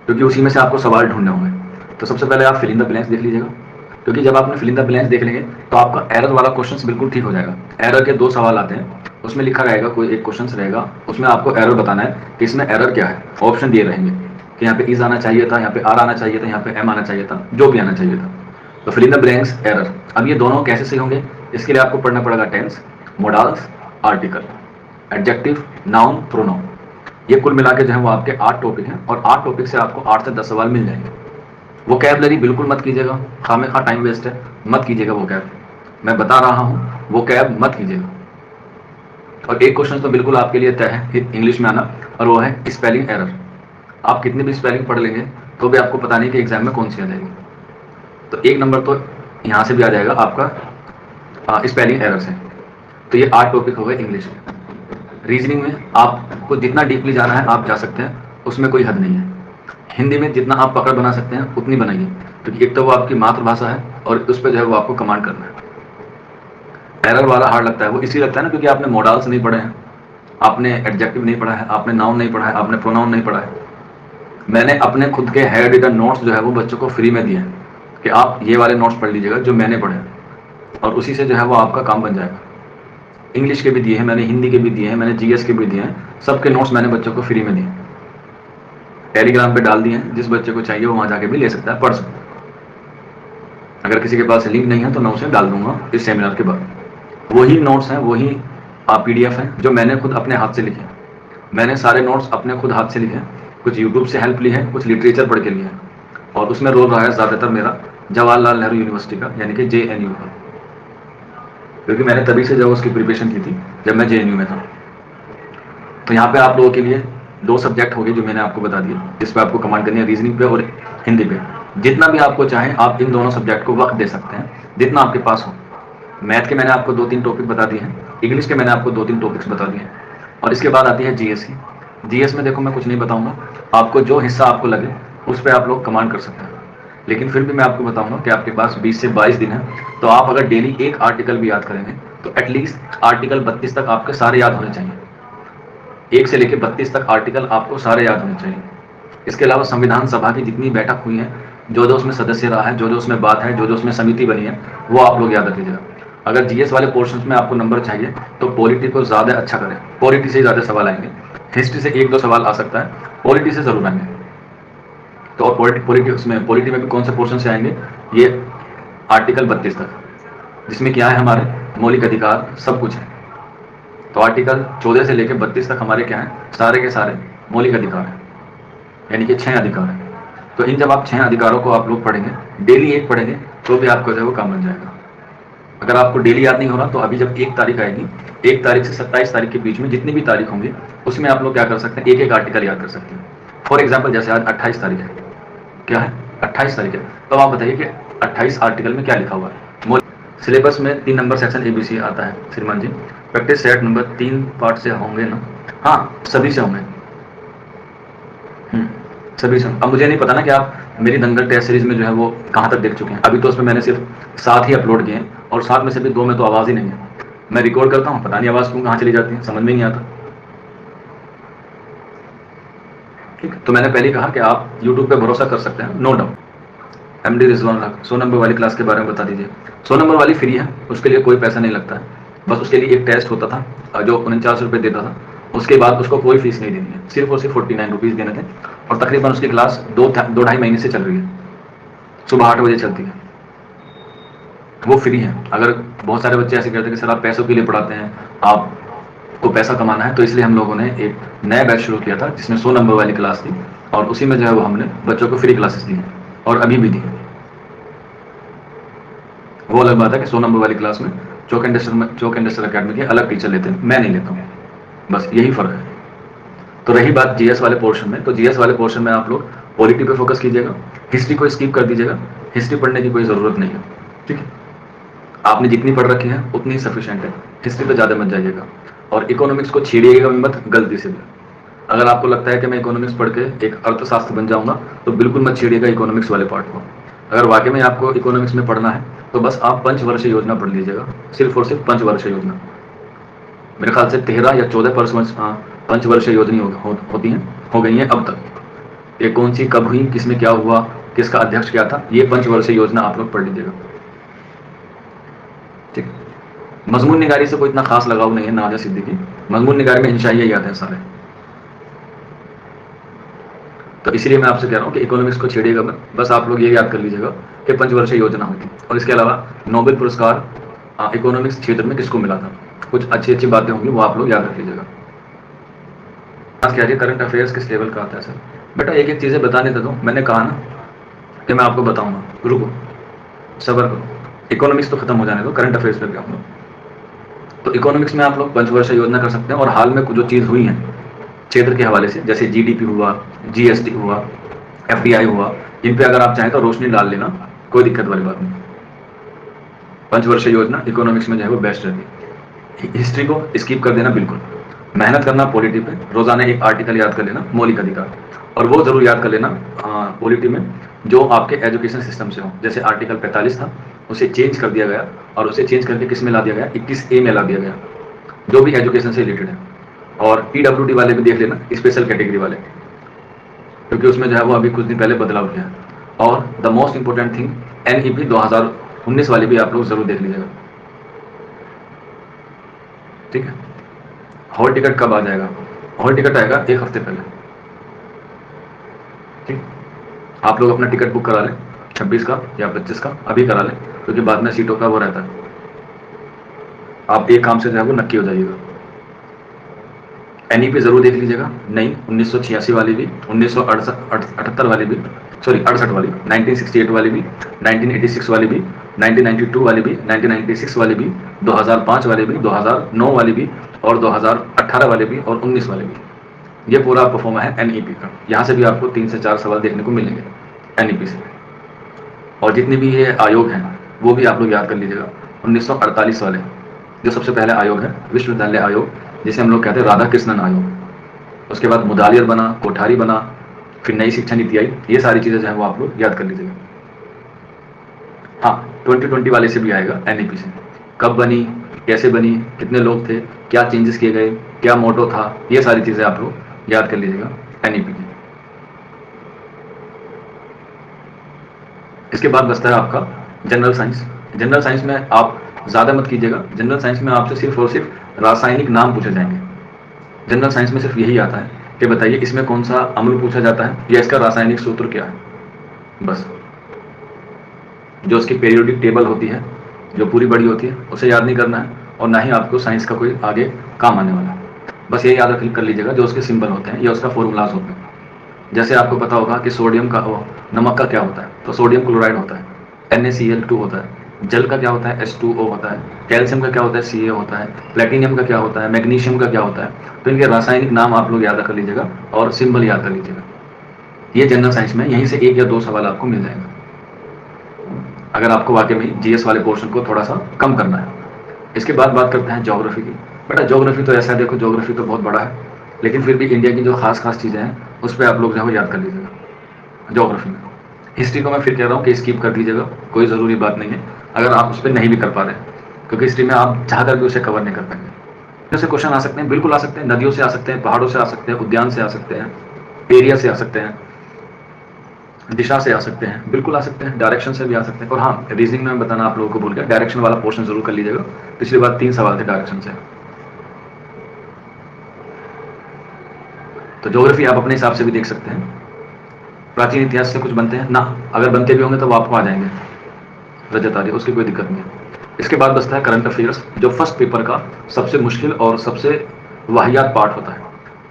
S1: क्योंकि उसी में से आपको सवाल ढूंढने होंगे। तो सबसे पहले आप फिल इन द ब्लैंक्स देख लीजिएगा, क्योंकि जब आपने फिल इन द ब्लैंक्स देख लेंगे तो आपका एरर वाला क्वेश्चन बिल्कुल ठीक हो जाएगा। एरर के 2 सवाल आते हैं, उसमें लिखा रहेगा, कोई एक क्वेश्चन रहेगा, उसमें आपको एरर बताना है कि इसमें एरर क्या है। ऑप्शन दिए रहेंगे कि यहाँ पे इज आना चाहिए था, यहाँ पे आर आना चाहिए था, यहाँ पे एम आना चाहिए था, जो भी आना चाहिए था। तो fill in the blanks, error. अब ये दोनों कैसे सही होंगे, इसके लिए आपको पढ़ना पड़ेगा tense, modals, article, adjective, noun, pronoun. ये कुल मिला के जो है वो आपके 8 टॉपिक हैं, और 8 टॉपिक से आपको 8 से 10 सवाल मिल जाएंगे। वोकैबुलरी बिल्कुल मत कीजिएगा, खामे खा टाइम वेस्ट है, मत कीजिएगा वोकैब। मैं बता रहा हूँ, वोकैब मत कीजिएगा। और एक क्वेश्चन तो बिल्कुल आपके लिए तय है इंग्लिश में आना, और वो है स्पेलिंग एरर। आप कितनी भी स्पेलिंग पढ़ लेंगे तो भी आपको पता नहीं कि एग्जाम में कौन सी आ जाएगी। तो 1 नंबर तो यहाँ से भी आ जाएगा आपका स्पेलिंग एरर से। तो ये 8 टॉपिक हो गए इंग्लिश में। रीजनिंग में आपको जितना डीपली जाना है आप जा सकते हैं, उसमें कोई हद नहीं है। हिंदी में जितना आप पकड़ बना सकते हैं उतनी बनाइए, क्योंकि एक तो वो आपकी मातृभाषा है और उस पर जो है वो आपको कमांड करना है। एरर वाला हार्ड लगता है, वो इसलिए लगता है ना क्योंकि आपने मॉडल्स नहीं पढ़े हैं, आपने एडजेक्टिव नहीं पढ़ा है, आपने नाउन नहीं पढ़ा है, आपने प्रोनाउन नहीं पढ़ा है। मैंने अपने खुद के हैंड रिटन नोट्स जो है वो बच्चों को फ्री में दिए हैं कि आप ये वाले नोट्स पढ़ लीजिएगा जो मैंने पढ़े, और उसी से जो है वो आपका काम बन जाएगा। इंग्लिश के भी दिए हैं मैंने, हिंदी के भी दिए हैं मैंने, जीएस के भी दिए हैं, सबके नोट्स मैंने बच्चों को फ्री में दिए। टेलीग्राम पे डाल दिए हैं, जिस बच्चे को चाहिए वो वहां जाके भी ले सकता है, पढ़ सकता है। अगर किसी के पास लिंक नहीं है तो मैं उसे डाल दूंगा इस सेमिनार के बाद। वही नोट्स हैं, वही पीडीएफ हैं जो मैंने खुद अपने हाथ से लिखे। मैंने सारे नोट्स अपने खुद हाथ से लिखे, कुछ यूट्यूब से हेल्प ली है, कुछ लिटरेचर पढ़ के लिए है, और उसमें रोल रहा है ज़्यादातर मेरा जवाहरलाल नेहरू यूनिवर्सिटी का, यानी कि JNU का, क्योंकि मैंने तभी से जब उसकी प्रिपरेशन की थी जब मैं JNU में था। तो यहाँ पे आप लोगों के लिए 2 सब्जेक्ट हो गए जो मैंने आपको बता दिए, जिस पे आपको कमांड करनी है, रीजनिंग पे और हिंदी पे। जितना भी आपको चाहे आप इन दोनों सब्जेक्ट को वक्त दे सकते हैं, जितना आपके पास हो। मैथ के मैंने आपको 2-3 टॉपिक बता दिए हैं, इंग्लिश के मैंने आपको 2-3 टॉपिक्स बता दिए हैं, और इसके बाद आती है जीएस की। जीएस में देखो मैं कुछ नहीं बताऊंगा, आपको जो हिस्सा आपको लगे उस पर आप लोग कमांड कर सकते हैं। लेकिन फिर भी मैं आपको बताऊंगा कि आपके पास 20 से 22 दिन है, तो आप अगर डेली एक आर्टिकल भी याद करेंगे तो एटलीस्ट आर्टिकल 32 तक आपके सारे याद होने चाहिए। 1 से लेकर 32 तक आर्टिकल आपको सारे याद होने चाहिए। इसके अलावा संविधान सभा की जितनी बैठक हुई है, जो जो उसमें सदस्य रहा है, जो जो उसमें बात है, जो जो उसमें समिति बनी है, वो आप लोग याद रख लीजिएगा। अगर जीएस वाले पोर्शन में आपको नंबर चाहिए तो पॉलिटी को ज़्यादा अच्छा करें, पॉलिटी से ज़्यादा सवाल आएंगे। हिस्ट्री से 1-2 सवाल आ सकता है, पॉलिटी से ज़रूर आएंगे। तो और पॉलिटी में भी कौन से पोर्शन से आएंगे, ये आर्टिकल 32 तक, जिसमें क्या है, हमारे मौलिक अधिकार सब कुछ है। तो आर्टिकल 14 से लेकर 32 तक हमारे क्या है, सारे के सारे मौलिक अधिकार हैं, यानी कि 6 अधिकार हैं। तो इन जब आप 6 अधिकारों को आप लोग पढ़ेंगे, डेली एक पढ़ेंगे, तो भी आपको जो है वो काम बन जाएगा। अगर आपको डेली याद नहीं हो रहा तो अभी जब 1 तारीख आएगी, 1 तारीख से 27 तारीख के बीच में जितनी भी तारीख होंगी उसमें आप लोग क्या कर सकते हैं, एक आर्टिकल याद कर सकते हैं। फॉर एग्जाम्पल जैसे आज 28 तारीख है, क्या है 28 तारीख है, तो आप बताइए कि 28 आर्टिकल में क्या लिखा हुआ है। सिलेबस में 3 नंबर सेक्शन ABC आता है श्रीमान जी, प्रैक्टिस सेट नंबर 3 पार्ट से होंगे ना, हाँ सभी से होंगे, सभी से। अब मुझे नहीं पता ना कि आप मेरी दंगल टेस्ट सीरीज में जो है वो कहाँ तक देख चुके हैं। अभी तो उसमें मैंने सिर्फ 7 ही अपलोड किए हैं, और 7 में से भी 2 में तो आवाज़ ही नहीं है। मैं रिकॉर्ड करता हूँ, पता नहीं आवाज़ क्यों कहाँ चली जाती है, समझ में नहीं आता। ठीक, तो मैंने पहले कहा कि आप यूट्यूब पे भरोसा कर सकते हैं, नो डाउट। MD रिजवान हक 100 नंबर वाली क्लास के बारे में बता दीजिए। 100 नंबर वाली फ्री है, उसके लिए कोई पैसा नहीं लगता है, बस उसके लिए एक टेस्ट होता था जो 49 रुपये देता था, उसके बाद उसको कोई फीस नहीं देनी है, सिर्फ और सिर्फ 49 रुपीज़ देने थे। और तकरीबन उसकी क्लास 2-2.5 महीने से चल रही है, सुबह 8 बजे चलती है, वो फ्री है। अगर बहुत सारे बच्चे ऐसे कहते हैं कि सर आप पैसों के लिए पढ़ाते हैं, आपको पैसा कमाना है, तो इसलिए हम लोगों ने एक नया बैच शुरू किया था जिसमें 100 नंबर वाली क्लास थी, और उसी में जो है वो हमने बच्चों को फ्री क्लासेस दी हैं और अभी भी दी है। वो अलग बात है कि 100 नंबर वाली क्लास में चौक इंडस्ट्रियल अकेडमी के अलग टीचर लेते हैं, मैं नहीं लेता हूँ, बस यही फर्क है। तो रही बात जीएस वाले पोर्शन में, तो जीएस वाले पोर्शन में आप लोग पॉलिटी पे फोकस कीजिएगा, हिस्ट्री को स्किप कर दीजिएगा, हिस्ट्री पढ़ने की कोई ज़रूरत नहीं है, ठीक है। आपने जितनी पढ़ रखी है उतनी सफिशिएंट है, हिस्ट्री पे ज़्यादा मत जाइएगा। और इकोनॉमिक्स को छेड़िएगा भी मत गलती से भी। अगर आपको लगता है कि मैं इकोनॉमिक्स पढ़ के एक अर्थशास्त्र बन जाऊंगा, तो बिल्कुल मत छेड़िएगा इकोनॉमिक्स वाले पार्ट को। अगर वाकई में आपको इकोनॉमिक्स में पढ़ना है, तो बस आप पंचवर्षीय योजना पढ़ लीजिएगा, सिर्फ और सिर्फ पंचवर्षीय योजना। मेरे ख्याल से 13 या 14 पंचवर्षीय योजना होती हैं, हो गई हैं अब तक। ये कौन सी कब हुई, किसमें क्या हुआ, किसका अध्यक्ष क्या था, ये पंचवर्षीय योजना आप लोग पढ़ लीजिएगा, ठीक। मजमून निगारी से कोई इतना खास लगाव नहीं है नवाजा सिद्दीकी, मजमून निगारी में इंशाइया याद है सारे। तो इसलिए मैं आपसे कह रहा हूँ कि इकोनॉमिक्स को छेड़िएगा मत, बस आप लोग ये याद कर लीजिएगा कि पंचवर्षीय योजना हुई थी। और इसके अलावा नोबेल पुरस्कार इकोनॉमिक्स क्षेत्र में किसको मिला था, कुछ अच्छी अच्छी बातें होंगी, वो आप लोग याद रख लीजिएगा। क्या है करंट अफेयर्स किस लेवल का आता है सर? बेटा एक एक चीज़ें बताने दे दो, मैंने कहा ना कि मैं आपको बताऊंगा, रुको सब्र करो, इकोनॉमिक्स तो खत्म हो जाने दो, करंट अफेयर्स पे भी आप लोग। तो इकोनॉमिक्स में आप लोग पंचवर्षीय योजना कर सकते हैं, और हाल में जो चीज़ हुई है क्षेत्र के हवाले से, जैसे जीडीपी हुआ, जीएसटी हुआ, एफडीआई हुआ, इन पे अगर आप चाहें तो रोशनी डाल लेना, कोई दिक्कत वाली बात नहीं। पंचवर्षीय योजना इकोनॉमिक्स में जो है वो बेस्ट रहती है। हिस्ट्री को स्किप कर देना बिल्कुल, मेहनत करना पॉलिटी पे, रोजाना एक आर्टिकल याद कर लेना मौलिक अधिकार, और वो जरूर याद कर लेना पॉलिटी में जो आपके एजुकेशन सिस्टम से हो। जैसे आर्टिकल 45 था, उसे चेंज कर दिया गया, और उसे चेंज करके किस में ला दिया गया, 21A में ला दिया गया, जो भी एजुकेशन से रिलेटेड है। और पीडब्ल्यूडी वाले भी देख लेना, स्पेशल कैटेगरी वाले, क्योंकि उसमें जो है वो अभी कुछ दिन पहले बदलाव किया है। और the most important thing NEP 2019 वाली भी आप लोग जरूर देख लीजिएगा, ठीक है। हॉल टिकट कब आ जाएगा? हॉल टिकट आएगा 1 हफ्ते पहले, ठीक। आप लोग अपना टिकट बुक करा लें, 26 का या 25 का अभी करा लें, क्योंकि बाद में सीटों का वो रहता है। आप एक काम से जो है वो नक्की हो जाइएगा। NEP जरूर देख लीजिएगा, नहीं 1986 वाली भी, 1978 वाली भी, सॉरी 68 वाली, 1968 वाली भी, 1986 वाली भी, 1992 वाली भी, 1996 वाली भी, 2005 वाली भी, 2009 वाली भी, और 2018 वाले भी, और 19 वाले भी। ये पूरा परफॉर्मा है NEP का। यहाँ से भी आपको 3 से 4 सवाल देखने को मिलेंगे NEP से। और जितने भी ये आयोग हैं वो भी आप लोग याद कर लीजिएगा। 1948 वाले जो सबसे पहले आयोग है, विश्वविद्यालय आयोग, जिसे हम लोग कहते हैं राधा कृष्णन आयोग। उसके बाद मुदालियर बना, कोठारी बना, फिर नई शिक्षा नीति आई। ये सारी चीजें जो है वो आप लोग याद कर लीजिएगा। हाँ 2020 वाले से भी आएगा NEP से, कब बनी, कैसे बनी, कितने लोग थे, क्या चेंजेस किए गए, क्या मोटो था, ये सारी चीजें आप लोग याद कर लीजिएगा NEP की। इसके बाद बचता है आपका जनरल साइंस। जनरल साइंस में आप ज्यादा मत कीजिएगा, जनरल साइंस में आपसे सिर्फ और सिर्फ रासायनिक नाम पूछे जाएंगे। जनरल साइंस में सिर्फ यही आता है कि बताइए इसमें कौन सा अम्ल पूछा जाता है या इसका रासायनिक सूत्र क्या है, बस। जो उसकी पीरियोडिक टेबल होती है, जो पूरी बड़ी होती है, उसे याद नहीं करना है, और ना ही आपको साइंस का कोई आगे काम आने वाला है। बस ये याद कर लीजिएगा जो उसके सिंबल होते हैं या उसका फॉर्मूलाज होते हैं। जैसे आपको पता होगा कि सोडियम का, नमक का क्या होता है, तो सोडियम क्लोराइड होता है, NaCl2 होता है। जल का क्या होता है, H2O होता है। कैल्शियम का क्या होता है, Ca होता है। प्लेटिनियम का क्या होता है, मैग्नीशियम का क्या होता है। तो इनके रासायनिक नाम आप लोग याद कर लीजिएगा और सिंबल याद कर लीजिएगा। ये जनरल साइंस में यहीं से 1 या 2 सवाल आपको मिल जाएंगे, अगर आपको वाकई में GS वाले पोर्शन को थोड़ा सा कम करना है। इसके बाद बात करते हैं ज्योग्राफी की। बेटा ज्योग्राफी तो ऐसा है, देखो ज्योग्राफी तो बहुत बड़ा है, लेकिन फिर भी इंडिया की जो खास चीज़ें हैं उस पर आप लोग जो है याद कर लीजिएगा ज्योग्राफी में। हिस्ट्री को मैं फिर कह रहा हूँ कि स्किप कर दीजिएगा, कोई ज़रूरी बात नहीं है अगर आप उस पर नहीं भी कर पा रहे, क्योंकि हिस्ट्री में आप चाह कर भी उसे कवर नहीं कर पाएंगे। जैसे क्वेश्चन आ सकते हैं, बिल्कुल आ सकते हैं, नदियों से आ सकते हैं, पहाड़ों से आ सकते हैं, उद्यान से आ सकते हैं, एरिया से आ सकते हैं, दिशा से आ सकते हैं, बिल्कुल आ सकते हैं, डायरेक्शन से भी आ सकते हैं। और हाँ, रीजनिंग में बताना आप लोगों को भूल गया, डायरेक्शन वाला पोर्शन जरूर कर लीजिएगा। पिछली बार 3 सवाल थे डायरेक्शन से। तो ज्योग्राफी आप अपने हिसाब से भी देख सकते हैं। प्राचीन इतिहास से कुछ बनते हैं ना, अगर बनते भी होंगे तो वो आपको आ जाएंगे रजत आर्य, उसकी कोई दिक्कत नहीं है। इसके बाद बचता है करंट अफेयर्स, जो फर्स्ट पेपर का सबसे मुश्किल और सबसे वाहियात पार्ट होता है,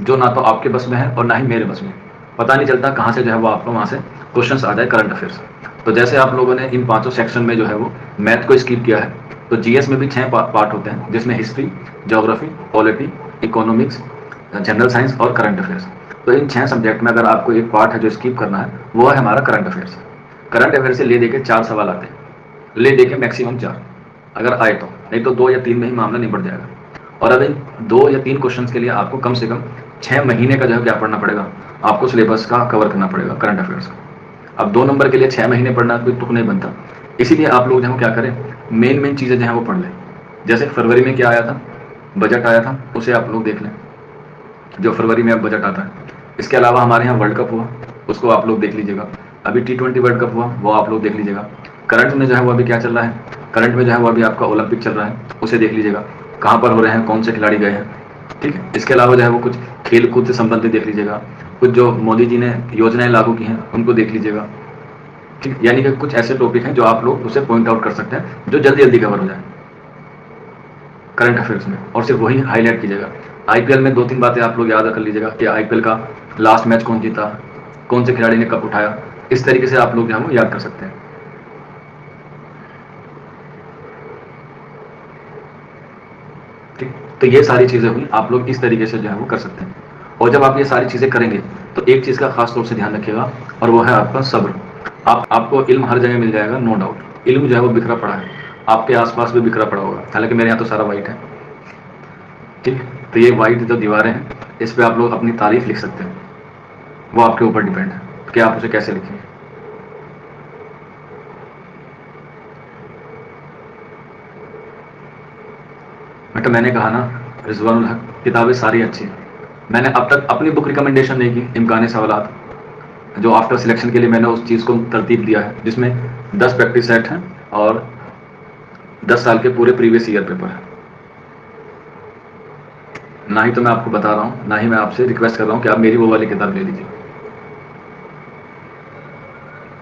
S1: जो ना तो आपके बस में है और ना ही मेरे बस में। पता नहीं चलता कहाँ से जो है वो आपको वहाँ से क्वेश्चन आ जाए करंट अफेयर्स। तो जैसे आप लोगों ने इन 5 सेक्शन में जो है वो मैथ को स्किप किया है, तो जीएस में भी 6 पार्ट होते हैं, जिसमें history, geography, polity, economics, general science और करंट अफेयर्स। तो इन 6 सब्जेक्ट में अगर आपको एक पार्ट है जो स्किप करना है, वो है हमारा करंट अफेयर्स। करंट अफेयर से ले दे के 4 सवाल आते हैं, ले दे के मैक्सिमम 4 अगर आए तो, नहीं तो 2 या 3 में ही मामला निपट जाएगा। और अब इन 2 या 3 क्वेश्चन के लिए आपको कम से कम 6 महीने का जो है क्या पढ़ना पड़ेगा, आपको सिलेबस का कवर करना पड़ेगा करंट अफेयर्स का। अब 2 नंबर के लिए 6 महीने पढ़ना कोई तुक नहीं बनता, इसीलिए आप लोग जो है क्या करें, मेन चीज़ें जो है वो पढ़ लें। जैसे फरवरी में क्या आया था, बजट आया था, उसे आप लोग देख लें, जो फरवरी में अब बजट आता है। इसके अलावा हमारे यहाँ वर्ल्ड कप हुआ, उसको आप लोग देख लीजिएगा। अभी T20 वर्ल्ड कप हुआ, वो आप लोग देख लीजिएगा। करंट में जो है वो अभी क्या चल रहा है, करंट में जो है वो अभी आपका ओलंपिक चल रहा है, उसे देख लीजिएगा, कहाँ पर हो रहे हैं, कौन से खिलाड़ी गए हैं, ठीक है। इसके अलावा जो है वो कुछ खेल कूद से संबंधित देख लीजिएगा, कुछ जो मोदी जी ने योजनाएं लागू की हैं उनको देख लीजिएगा, ठीक। यानी कि कुछ ऐसे टॉपिक हैं जो आप लोग उसे पॉइंट आउट कर सकते हैं, जो जल्दी जल्दी कवर हो जाए करंट अफेयर्स में, और सिर्फ वही हाईलाइट कीजिएगा। आईपीएल में 2-3 बातें आप लोग याद कर लीजिएगा कि आईपीएल का लास्ट मैच कौन जीता, कौन से खिलाड़ी ने कप उठाया, इस तरीके से आप लोग जो है वो याद कर सकते हैं, ठीक। तो ये सारी चीजें हुई, आप लोग इस तरीके से जो है वो कर सकते हैं। और जब आप ये सारी चीजें करेंगे तो एक चीज का खास तौर से ध्यान रखिएगा, और वो है आपका सब्र। आपको इल्म हर जगह मिल जाएगा, नो डाउट। इल्म जो है वो बिखरा पड़ा है, आपके आसपास भी बिखरा पड़ा होगा, हालांकि मेरे यहाँ तो सारा वाइट है, ठीक। तो ये वाइट जो दीवारें हैं, इस पे आप लोग अपनी तारीफ लिख सकते हैं, वो आपके ऊपर डिपेंड है कि आप उसे कैसे लिखेंगे। बेटा मैंने कहा ना, रिजवानुल हक किताबें सारी अच्छी हैं। मैंने अब तक अपनी बुक रिकमेंडेशन नहीं की, इम्कानी सवालात, जो आफ्टर सिलेक्शन के लिए मैंने उस चीज़ को तरतीब दिया है, जिसमें 10 प्रैक्टिस सेट हैं और 10 साल के पूरे प्रीवियस ईयर पेपर है। ना ही तो मैं आपको बता रहा हूँ, ना ही मैं आपसे रिक्वेस्ट कर रहा हूँ कि आप मेरी वो वाली किताब ले लीजिए।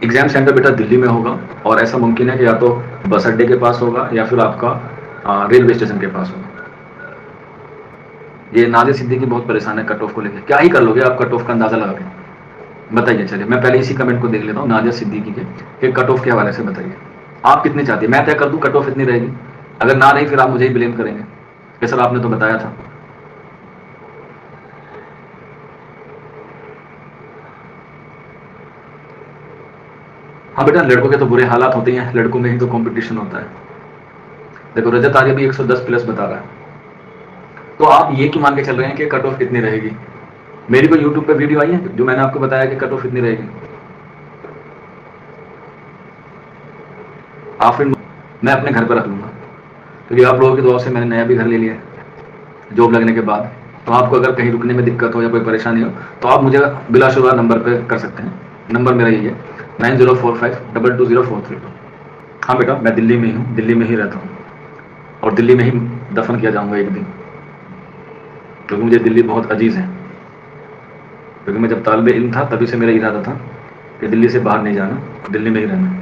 S1: एग्जाम सेंटर बेटा दिल्ली में होगा, और ऐसा मुमकिन है कि या तो बस अड्डे के पास होगा या फिर आपका रेलवे स्टेशन के पास होगा। ये नाजिया सिद्दीकी बहुत परेशान है कट ऑफ को लेकर, क्या ही कर लोगे आप कट ऑफ का अंदाजा लगा के, बताइए। चलिए मैं पहले इसी कमेंट को देख लेता हूँ नाजिया सिद्दीकी के कि कट ऑफ के हवाले से बताइए आप कितनी चाहती है, मैं तय कर दूं कट ऑफ इतनी रहेगी। अगर ना रही फिर आप मुझे ही ब्लेम करेंगे कि सर आपने तो बताया था। हाँ बेटा, लड़कों के तो बुरे हालात होते हैं, लड़कों में ही तो कंपटीशन होता है। देखो रजत आर्य भी 110 प्लस बता रहा है, तो आप ये क्यों मान के चल रहे हैं कि कट ऑफ कितनी रहेगी। मेरी कोई यूट्यूब पे वीडियो आई है जो मैंने आपको बताया कि कट ऑफ इतनी रहेगी। आप फिर मैं अपने घर पर रख लूंगा, क्योंकि आप लोगों की दुआ से मैंने नया भी घर ले लिया है जॉब लगने के बाद। तो आपको अगर कहीं रुकने में दिक्कत हो या कोई परेशानी हो तो आप मुझे बिलाशुबा नंबर पे कर सकते हैं। नंबर मेरा यही है 9045220432। हाँ बेटा, मैं दिल्ली में ही हूँ, दिल्ली में ही रहता हूँ, और दिल्ली में ही दफन किया जाऊँगा एक दिन, क्योंकि मुझे दिल्ली बहुत अजीज़ है। क्योंकि मैं जब तालिबे इल्म था तभी से मेरा इरादा था कि दिल्ली से बाहर नहीं जाना, दिल्ली में ही रहना।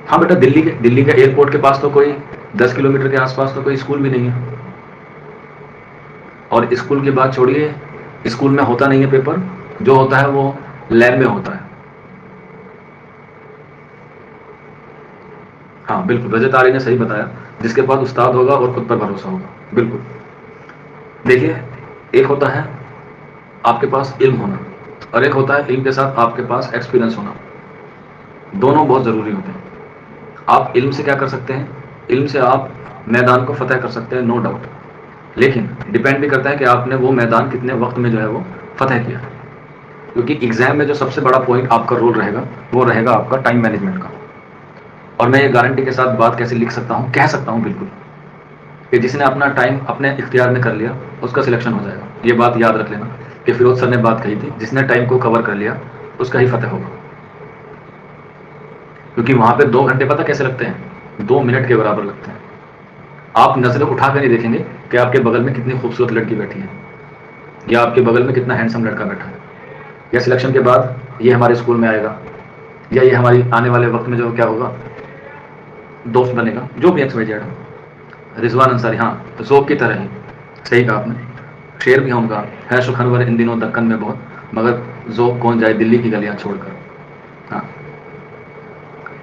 S1: हाँ बेटा, दिल्ली के एयरपोर्ट के पास तो कोई 10 किलोमीटर के आसपास तो कोई स्कूल भी नहीं है, और स्कूल की बात छोड़िए, स्कूल में होता नहीं है पेपर, जो होता है वो लैब में होता है। हाँ बिल्कुल, रजत आर्य ने सही बताया, जिसके पास उस्ताद होगा और खुद पर भरोसा होगा। बिल्कुल, देखिए एक होता है आपके पास इल्म होना, और एक होता है इल्म के साथ आपके पास एक्सपीरियंस होना, दोनों बहुत ज़रूरी होते हैं। आप इल्म से क्या कर सकते हैं, इल्म से आप मैदान को फतह कर सकते हैं, नो डाउट, लेकिन डिपेंड भी करता है कि आपने वो मैदान कितने वक्त में जो है वो फतह किया। क्योंकि एग्जाम में जो सबसे बड़ा पॉइंट आपका रोल रहेगा वो रहेगा आपका टाइम मैनेजमेंट का। और मैं ये गारंटी के साथ बात कैसे लिख सकता हूँ, कह सकता हूँ बिल्कुल, कि जिसने अपना टाइम अपने इख्तियार में कर लिया उसका सिलेक्शन हो जाएगा। ये बात याद रख लेना कि फिरोज सर ने बात कही थी, जिसने टाइम को कवर कर लिया उसका ही फतेह होगा। क्योंकि वहां पे 2 घंटे पता कैसे लगते हैं? 2 मिनट के बराबर लगते हैं। आप नजरें उठाकर नहीं देखेंगे कि आपके बगल में कितनी खूबसूरत लड़की बैठी है, या आपके बगल में कितना हैंडसम लड़का बैठा है, या सिलेक्शन के बाद ये हमारे स्कूल में आएगा, या ये हमारी आने वाले वक्त में जो क्या होगा, दोस्त बनेगा, जो भी एक्स वाई जेड है। रिजवान अंसारी, हाँ, तो ज़ोक की तरह ही, सही कहा आपने। शेर भी है उनका, है सुखनवर इन दिनों दक्कन में बहुत, मगर ज़ोक कौन जाए दिल्ली की गलियां छोड़कर। हाँ,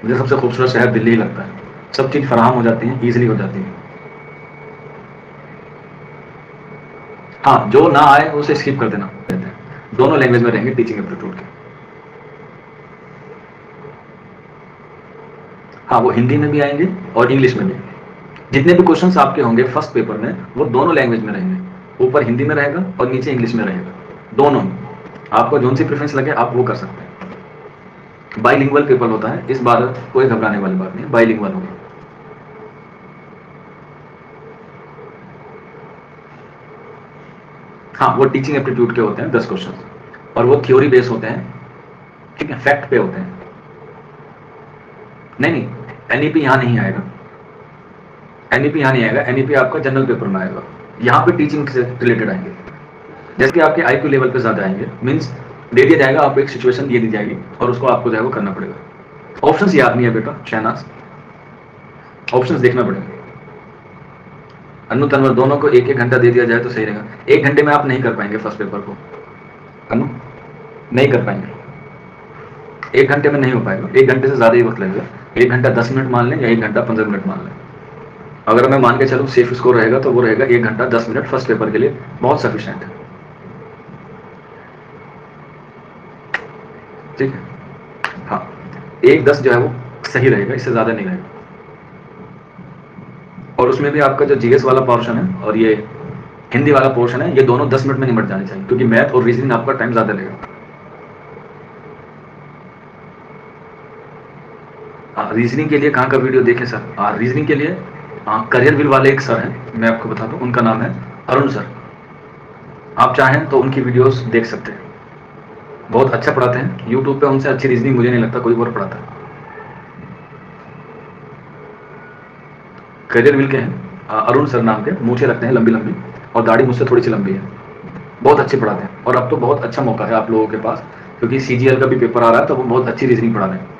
S1: मुझे सबसे खूबसूरत शहर दिल्ली ही लगता है। सब चीज़ फराहम हो जाती है, ईजिली हो जाती है। हाँ, जो ना आए उसे स्किप कर देना। दोनों लैंग्वेज में रहेंगे टीचिंग एप्टीट्यूड के। हाँ, वो हिंदी में भी आएंगे और इंग्लिश में भी। जितने भी क्वेश्चंस आपके होंगे फर्स्ट पेपर में, वो दोनों लैंग्वेज में रहेंगे। ऊपर हिंदी में रहेगा और नीचे इंग्लिश में रहेगा, दोनों ही। आपको जोन सी प्रेफरेंस लगे आप वो कर सकते हैं। बाइलिंगुअल पेपर होता है, इस बार कोई घबराने वाली बात नहीं, बाइलिंगुअल होगा। हाँ, वो टीचिंग एप्टीट्यूड के होते हैं 10 क्वेश्चन, और वो थ्योरी बेस होते हैं, ठीक है, फैक्ट पे होते हैं। नहीं, एनईपी यहाँ नहीं आएगा, एनईपी यहाँ नहीं आएगा, एनईपी आपका जनरल पेपर में आएगा। यहाँ पे टीचिंग से रिलेटेड आएंगे, जैसे कि आपके आईक्यू लेवल पे ज्यादा आएंगे। मीन्स दे दिया जाएगा, आपको एक सिचुएशन दे दी जाएगी और उसको आपको जो है वो करना पड़ेगा। ऑप्शंस याद नहीं है बेटा शहनाज, ऑप्शंस देखना पड़ेगा। अनु तनवर दोनों को 1-1 घंटा दे दिया जाए तो सही रहेगा। 1 घंटे में आप नहीं कर पाएंगे फर्स्ट पेपर को, अनु नहीं कर पाएंगे। 1 घंटे में नहीं हो पाएगा, 1 घंटे से ज्यादा ही वक्त लगेगा। 1 घंटा 10 मिनट मान लें या 1 घंटा 15 मिनट मान लें। अगर मैं मान के चलूँ सेफ स्कोर रहेगा तो वो रहेगा 1 घंटा 10 मिनट फर्स्ट पेपर के लिए, बहुत सफिशिएंट है। ठीक है, हाँ, 1-10 जो है वो सही रहेगा, इससे ज्यादा नहीं रहेगा। और उसमें भी आपका जो जीएस वाला पोर्शन है और ये हिंदी वाला पोर्शन है, ये दोनों 10 मिनट में निपट जाने चाहिए, क्योंकि मैथ और रीजनिंग आपका टाइम ज्यादा लगेगा। रीजनिंग के लिए कहाँ का वीडियो देखें सर? रीजनिंग के लिए करियर विल वाले एक सर हैं, मैं आपको बता दूं, उनका नाम है अरुण सर। आप चाहें तो उनकी वीडियोस देख सकते हैं, बहुत अच्छा पढ़ाते हैं। यूट्यूब पे उनसे अच्छी रीजनिंग मुझे नहीं लगता कोई और पढ़ाता है। करियर विल के हैं अरुण सर नाम के, मूछें रखते हैं लंबी लंबी और दाढ़ी मुझसे थोड़ी सी लंबी है, बहुत अच्छे पढ़ाते हैं। और अब तो बहुत अच्छा मौका है आप लोगों के पास, क्योंकि सीजीएल का भी पेपर आ रहा है, तो वो बहुत अच्छी रीजनिंग पढ़ा रहे हैं।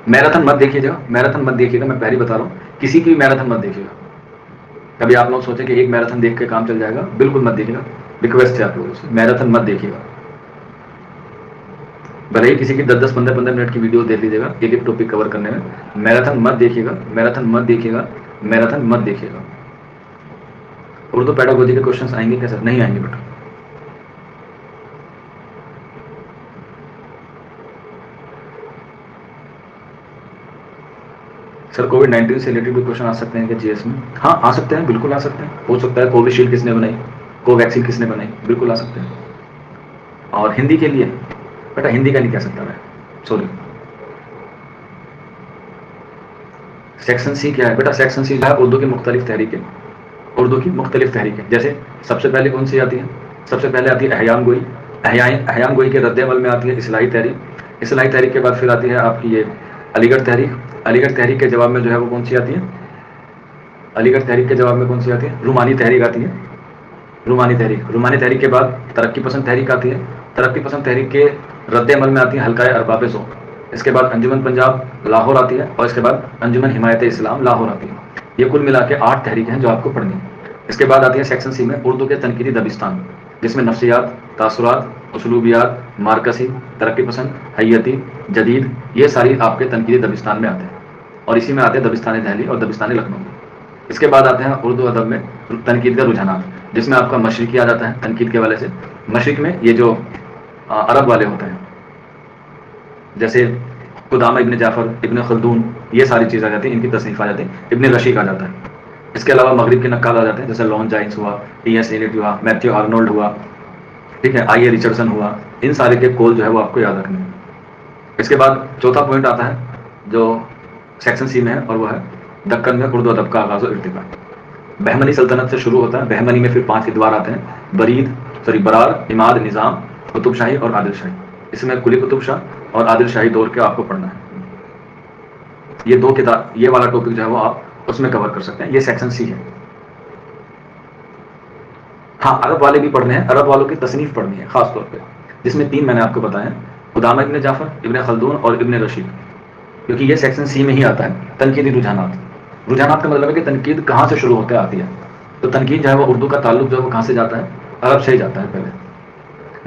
S1: मैराथन मत देखिएगा, मैराथन मत देखिएगा, मैं पहले बता रहा हूँ, किसी की भी मैराथन मत देखिएगा। कभी आप लोग सोचे कि एक मैराथन देख के काम चल जाएगा, बिल्कुल मत देखिएगा। रिक्वेस्ट है आप लोगों से, मैराथन मत देखिएगा। भले ही किसी की 10-10, 15-15 मिनट की वीडियो देख लीजिएगा एक एक टॉपिक कवर करने में, मैराथन मत देखिएगा, मैराथन मत देखिएगा, मैराथन मत देखिएगा। उर्दू पेडागोजी के क्वेश्चंस आएंगे क्या सर? नहीं आएंगे बेटा। सर कोविड-19 से रिलेटेड भी क्वेश्चन आ सकते हैं क्या जीएस में? हाँ, आ सकते हैं, बिल्कुल आ सकते हैं। हो सकता है कोविशील्ड किसने बनाई, कोवैक्सीन किसने बनाई, बिल्कुल आ सकते हैं। और हिंदी के लिए बेटा, हिंदी का नहीं कह सकता मैं, सॉरी। सेक्शन सी क्या है बेटा? सेक्शन सी है उर्दू की मुख्तलिफ तहरीकें, उर्दू की मुख्तलिफ तहरीकें। जैसे सबसे पहले कौन सी आती है? सबसे पहले आती है अहयाम गोई। अहयाम गोई के रद्द-ए-अमल में आती है इस्लाही तहरीक। इस्लाही तहरीक के बाद फिर आती है आपकी ये अलीगढ़ तहरीक। अलीगढ़ तहरीक के जवाब में जो है वो कौन सी आती है? अलीगढ़ तहरीक के जवाब में कौन सी आती है? रूमानी तहरीक आती है, रूमानी तहरीक। रूमानी तहरीक के बाद तरक्की पसंद तहरीक आती है। तरक्की पसंद तहरीक के रद्द-ए-अमल में आती है हल्का अरबाब ज़ौक़। इसके बाद अंजुमन पंजाब लाहौर आती है, और इसके बाद अंजुमन हिमायत इस्लाम लाहौर आती है। ये कुल मिला के 8 तहरीकें हैं जो आपको पढ़नी है। इसके बाद आती है सेक्शन सी में उर्दू के तनकीदी दबिस्तान, जिसमें नफ्सियात, तासुरात, उसलूबियात, मार्कसी, तरक्की पसंद, हैयती, जदीद, ये सारी आपके तनकीदी दबिस्तान में आते हैं। और इसी में आते हैं दबिस्तान दहली और दबिस्तान लखनऊ। इसके बाद आते हैं उर्दू अदब में तनकीद का रुझानात, जिसमें आपका मशरिकी आ जाता है तनकीद के हवाले से। मशरिक में ये जो अरब वाले होते हैं, जैसे कुदामा इब्न जाफर, इब्न खल्दून, ये सारी चीज़ आ जाती है, इनकी तसनीफ आ जाती है। इब्न रशीक आ जाता है। इसके अलावा मगरिब के नक्काल आ जाते हैं, जैसे लॉन जाइंस हुआ, टी.एस. एलियट हुआ, मैथ्यू आर्नोल्ड हुआ, ठीक है, आई.ए. रिचर्डसन हुआ। इन सारे के कोल जो है वो आपको याद रखने हैं। इसके बाद चौथा पॉइंट आता है जो सेक्शन सी में है, और वो है दक्कन में उर्दू अदब का आगाज़ और इर्तिका। बहमनी सल्तनत से शुरू होता है। बहमनी में फिर 5 इदवार आते हैं, बरीद, बरार, इमाद, निज़ाम, कुतुब शाही और आदिल शाही। इसमें कुली कुतुब शाह और आदिल शाही दौर के आपको पढ़ना है। ये 2 किताब, ये वाला टॉपिक जो है वो आप उसमें कवर कर सकते हैं। ये सेक्शन सी है। हाँ, अरब वाले भी पढ़ने हैं, अरब वालों की तसनीफ पढ़नी है खास तौर पे, जिसमें 3 मैंने आपको बताए हैं, कुदामा इब्न जाफर, इब्न खल्दून और इब्न रशीद, क्योंकि ये सेक्शन सी में ही आता है। तनकीदी रुझानात, रुझानात का मतलब है कि तनकीद कहाँ से शुरू होकर आती है। तो तनकीद जो है वो उर्दू का ताल्लुक जो है वो कहाँ से जाता है, अरब से ही जाता है पहले।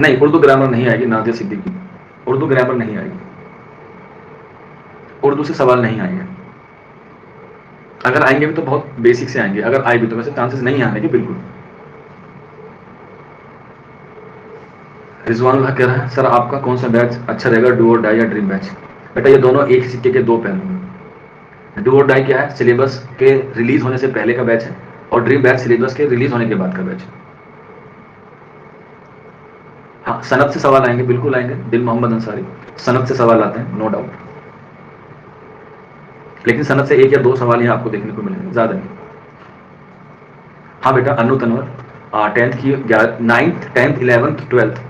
S1: नहीं, उर्दू ग्रामर नहीं आएगी नादिया सिद्दीकी, उर्दू ग्रामर नहीं आएगी, उर्दू से सवाल नहीं आएंगे। अगर आएंगे भी तो बहुत बेसिक से आएंगे, अगर आए भी तो वैसे चांसेस नहीं आने के बिल्कुल। रिजवान कह रहा है सर आपका कौन सा बैच अच्छा रहेगा, डू और डाई या ड्रीम बैच? बेटा ये दोनों एक सिक्के के 2 पहलू हैं। डू और डाई क्या है, सिलेबस के रिलीज होने से पहले का बैच है, और ड्रीम बैच सिलेबस के रिलीज होने के बाद का बैच है। हाँ, सनद से सवाल आएंगे, बिल्कुल आएंगे। दिल मोहम्मद अंसारी, सनद से सवाल आते हैं, नो डाउट, लेकिन सनद से 1 या 2 सवाल यहाँ आपको देखने को मिलेंगे, ज्यादा नहीं। हाँ बेटा, अनु तनवर, 10th की 9th 10th 11th 12th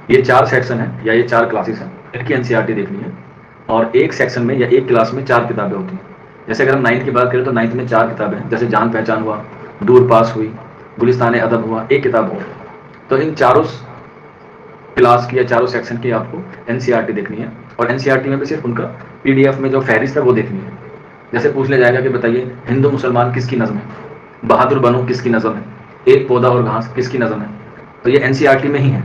S1: ये 4 सेक्शन है या ये 4 क्लासेस हैं, इनकी एनसीईआरटी देखनी है। और एक सेक्शन में या एक क्लास में 4 किताबें होती हैं। जैसे अगर हम 9th की बात करें तो 9th में 4 किताबें हैं, जैसे जान पहचान हुआ, दूर पास हुई, गुलिस्तान अदब हुआ, एक किताब हो। तो इन चारों क्लास की या चारों सेक्शन की आपको एनसीईआरटी देखनी है, और एनसीईआरटी में भी सिर्फ उनका पीडीएफ में जो फहरिस्त है वो देखनी है। जैसे पूछ लिया जाएगा कि बताइए हिंदू मुसलमान किसकी नज़म है, बहादुर बनो किसकी नज़म है, एक पौधा और घास किसकी नज़म है, तो ये एनसीईआरटी में ही है।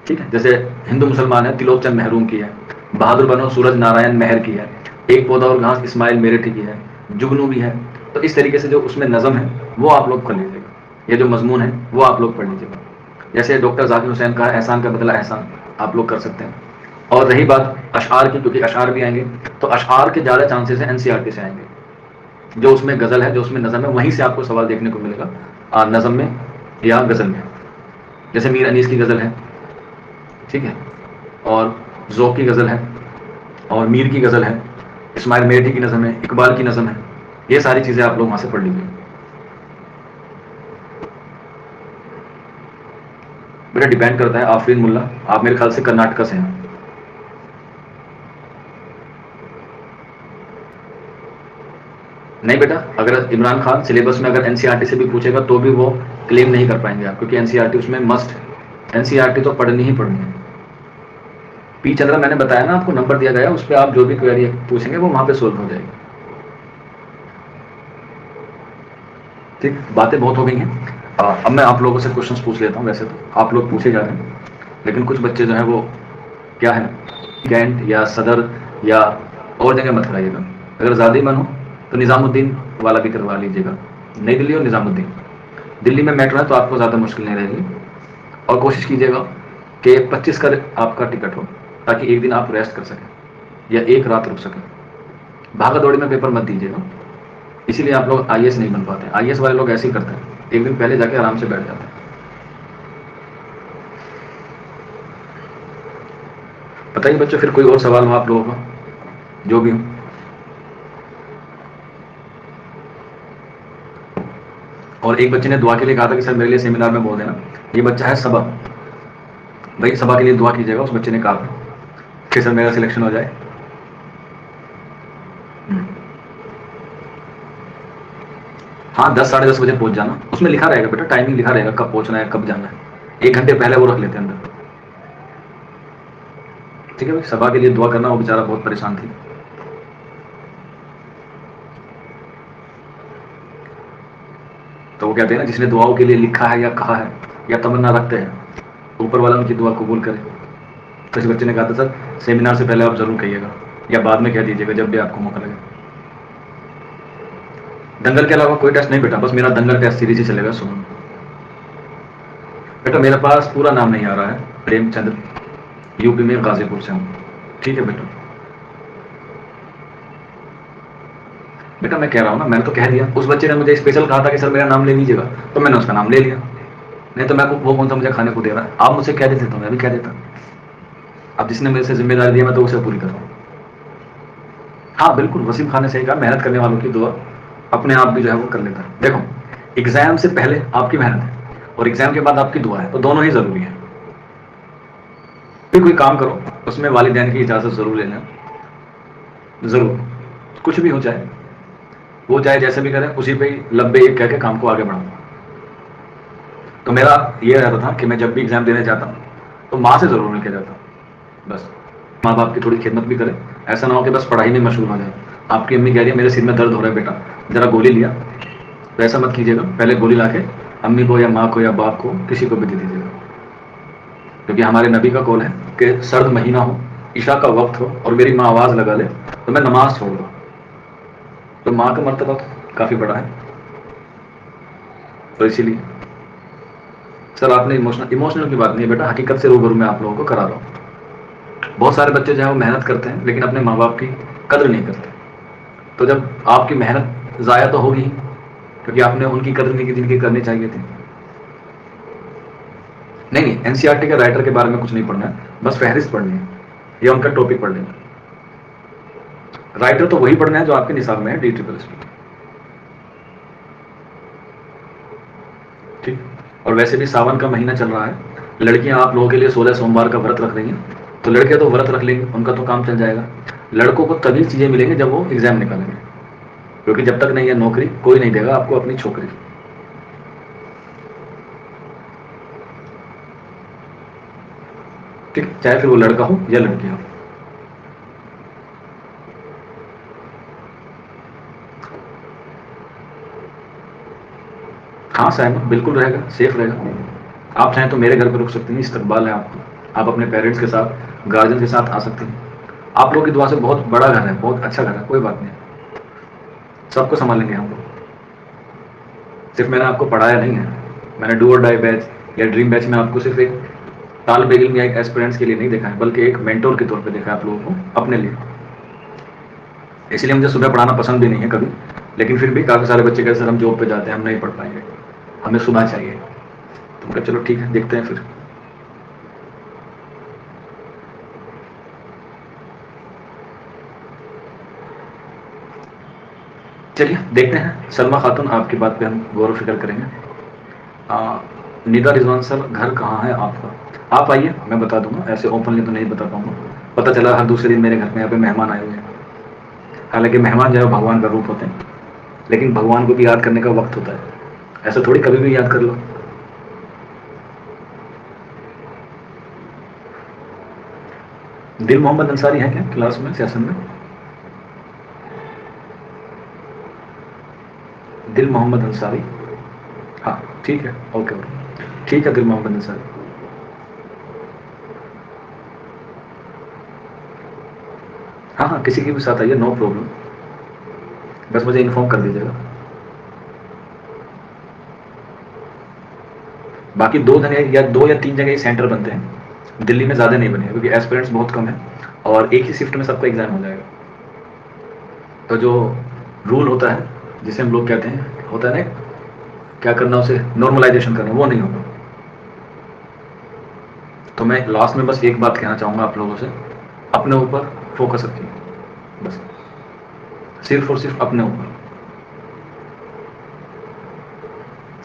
S1: ठीक है, जैसे हिंदू मुसलमान है तिलोक चंद महरूम की है, बहादुर बनो सूरज नारायण मेहर की है, एक पौधा और घास इस्माइल मेरठी की है, जुगनू भी है। तो इस तरीके से जो उसमें नज़म है वो आप लोग पढ़ लीजिएगा, ये जो मजमून है वो आप लोग पढ़ लीजिएगा। जैसे डॉक्टर जाकिर हुसैन का एहसान का बदला एहसान आप लोग कर सकते हैं। और रही बात अशआर की, क्योंकि अशआर भी आएंगे, तो अशआर के ज़्यादा चांसेस हैं एनसीईआरटी से आएंगे। जो उसमें गज़ल है, जो उसमें नज़म है, वहीं से आपको सवाल देखने को मिलेगा, नज़म में या गज़ल में। जैसे मीर अनीस की गज़ल है, ठीक है, और ज़ौक़ की गज़ल है, और मीर की गज़ल है, इस्माइल मेरठी की नज़म है, इकबाल की नज़म है। ये सारी चीज़ें आप लोग वहाँ से पढ़ लीजिए। बेटा डिपेंड करता है, आफरीन मुल्ला आप मेरे ख्याल से कर्नाटका से हैं। नहीं बेटा, अगर इमरान खान सिलेबस में अगर एनसीईआरटी से भी पूछेगा तो भी वो क्लेम नहीं कर पाएंगे आप, क्योंकि एनसीईआरटी उसमें मस्ट है, एनसीईआरटी तो पढ़नी ही पढ़नी है। पी चंद्रा मैंने बताया ना आपको, नंबर दिया गया, उस पर आप जो भी क्वेरी पूछेंगे वो वहां पे सोल्व हो जाएगी। ठीक, बातें बहुत हो गई हैं। अब मैं आप लोगों से क्वेश्चंस पूछ लेता हूँ। वैसे तो आप लोग पूछे जा रहे हैं, लेकिन कुछ बच्चे जो है वो क्या है, कैंट या सदर या और जगह मत कराइएगा। अगर ज़्यादा ही मन हो तो निज़ामुद्दीन वाला भी करवा लीजिएगा, नई दिल्ली और निज़ामुद्दीन। दिल्ली में मेट्रो है तो आपको ज़्यादा मुश्किल नहीं रहेगी। और कोशिश कीजिएगा कि 25 का आपका टिकट हो, ताकि एक दिन आप रेस्ट कर सकें या एक रात रुक सकें। भागा दौड़ी में पेपर मत दीजिएगा, इसीलिए आप लोग आईएएस नहीं बन पाते। आईएएस वाले लोग ऐसे ही करते हैं, एक दिन पहले जाके आराम से बैठ जाते हैं। बताइए बच्चों, फिर कोई और सवाल हो आप लोगों का, जो भी हो। और एक बच्चे ने दुआ के लिए कहा था कि सर मेरे लिए सेमिनार में बोल देना। ये बच्चा है सबा, भाई सबा के लिए दुआ कीजिएगा। उस बच्चे ने कहा था कि सर मेरा सिलेक्शन हो जाए। हाँ, 10 साढ़े 10 बजे पहुंच जाना। उसमें लिखा रहेगा बेटा, टाइमिंग लिखा रहेगा, कब पहुंचना है कब जाना है। 1 घंटे पहले वो रख लेते हैं अंदर। ठीक है भाई, सभा के लिए दुआ करना। वो बेचारा बहुत परेशान थी। तो वो कहते हैं ना, जिसने दुआओं के लिए लिखा है या कहा है या तमन्ना रखते हैं, ऊपर वाला उनकी दुआ कबूल करे। तो इस बच्चे ने कहा था सर सेमिनार से पहले आप जरूर कहिएगा या बाद में कह दीजिएगा, जब भी आपको मौका लगे। दंगल के अलावा कोई टेस्ट नहीं बेटा, बस मेरा दंगल टेस्ट सीरीज ही चलेगा। सुनो बेटा, मेरे पास पूरा नाम नहीं आ रहा है, प्रेमचंद, यूपी में गाजीपुर से हूँ। ठीक है बेटा, बेटा मैं कह रहा हूँ ना, मैंने तो कह दिया। उस बच्चे ने मुझे स्पेशल कहा था कि सर मेरा नाम ले लीजिएगा, तो मैंने उसका नाम ले लिया। नहीं तो मैं वो कौन सा मुझे खाने को दे रहा है। आप मुझसे कह देते तो मैं भी कह देता। अब जिसने मेरे से जिम्मेदारी दिया मैं तो उसे पूरी कर रहा हूँ। हाँ बिल्कुल, वसीम खान ने सही कहा, मेहनत करने वालों की दुआ अपने आप भी जो है वो कर लेता है। देखो, एग्जाम से पहले आपकी मेहनत है और एग्जाम के बाद आपकी दुआ है, तो दोनों ही जरूरी है। फिर कोई काम करो उसमें वालिदैन की इजाज़त ज़रूर लेना, ज़रूर, कुछ भी हो जाए, वो चाहे जैसे भी करें उसी पे ही लब्बे एक कह के काम को आगे बढ़ाओ। तो मेरा ये रहता था कि मैं जब भी एग्ज़ाम देने जाता तो माँ से ज़रूर मिलके जाता, बस। माँ बाप की थोड़ी खिदमत भी करें, ऐसा ना हो कि बस पढ़ाई में मशगूल हो जाए। आपकी अम्मी कह रही है मेरे सिर में दर्द हो रहा है बेटा, ज़रा गोली लिया, तो ऐसा मत कीजिएगा, पहले गोली ला के अम्मी को या माँ को या बाप को किसी को भी दे दीजिएगा, क्योंकि हमारे नबी का कौल है कि सर्द महीना हो, ईशा का वक्त हो और मेरी माँ आवाज़ लगा ले तो मैं नमाज छोड़ दूँ। तो माँ का मर्तबा तो काफ़ी बड़ा है, तो इसीलिए सर आपने इमोशनल की बात नहीं है बेटा, हकीकत से रूबरू मैं आप लोगों को करा रहा हूँ। बहुत सारे बच्चे जो है वो मेहनत करते हैं लेकिन अपने माँ बाप की कदर नहीं करते, तो जब आपकी मेहनत ज़ाया तो होगी ही, क्योंकि आपने उनकी कदर नहीं की जिनकी करनी चाहिए थी। नहीं, एनसीईआरटी के राइटर के बारे में कुछ नहीं पढ़ना है, बस फहरिस्त पढ़नी है या उनका टॉपिक पढ़ लेना। राइटर तो वही पढ़ना है जो आपके निसाब में है, DSSS। ठीक। और वैसे भी सावन का महीना चल रहा है, लड़कियां आप लोगों के लिए 16 सोमवार का व्रत रख रही हैं, तो लड़के तो व्रत रख लेंगे, उनका तो काम चल जाएगा। लड़कों को तभी चीज़ें मिलेंगी जब वो एग्जाम निकालेंगे, क्योंकि जब तक नहीं है नौकरी कोई नहीं देगा आपको अपनी छोकरी। ठीक, चाहे फिर वो लड़का हो या लड़की हो। हाँ सहमत बिल्कुल रहेगा, सेफ रहेगा। आप चाहें तो मेरे घर पर रुक सकते हैं, इस्तकबाल है आपको, आप अपने पेरेंट्स के साथ, गार्जियन के साथ आ सकते हैं। आप लोगों की दुआ से बहुत बड़ा घर है, बहुत अच्छा घर है, कोई बात नहीं, सबको संभालेंगे हम लोग। सिर्फ मैंने आपको पढ़ाया नहीं है, मैंने डू और डाई बैच या ड्रीम बैच में आपको सिर्फ एक तालिब इल्म या एक एस्पिरेंट्स के लिए नहीं देखा है, बल्कि एक मेंटोर के तौर पे देखा है आप लोगों को अपने लिए। इसलिए मुझे सुबह पढ़ाना पसंद भी नहीं है कभी, लेकिन फिर भी काफ़ी सारे बच्चे कहते सर हम जॉब पे जाते हैं, हम नहीं पढ़ पाएंगे, हमें सुबह चाहिए। तो मैं चलो ठीक है, देखते हैं फिर। चलिए देखते हैं, सलमा खातून आपकी बात पे हम गौर व फिक्र करेंगे। निदा रिजवान सर घर कहाँ है आपका? आप आइए, मैं बता दूंगा, ऐसे ओपनली तो नहीं बता पाऊंगा। पता चला हर दूसरे दिन मेरे घर में यहाँ पे मेहमान आए हुए हैं। हालांकि मेहमान जो है भगवान का रूप होते हैं, लेकिन भगवान को भी याद करने का वक्त होता है, ऐसा थोड़ी कभी भी याद कर लो। दिल मोहम्मद अंसारी है क्या क्लास में, सेशन में? दिल मोहम्मद अंसारी, हाँ ठीक है, ओके ओके, ठीक है दिल मोहम्मद अंसारी। हाँ हाँ, किसी के भी साथ आइए, नो प्रॉब्लम, बस मुझे इन्फॉर्म कर दीजिएगा। बाकी 2 जगह या 2 या 3 जगह सेंटर बनते हैं, दिल्ली में ज़्यादा नहीं बने क्योंकि एस्पिरेंट्स बहुत कम है और एक ही शिफ्ट में सबका एग्जाम हो जाएगा। तो जो रूल होता है जिसे हम लोग कहते हैं, होता है ना क्या करना, उसे नॉर्मलाइजेशन करना, वो नहीं होगा। तो मैं लास्ट में बस एक बात कहना चाहूँगा आप लोगों से, अपने ऊपर फोकस रखिए, बस सिर्फ और सिर्फ अपने ऊपर,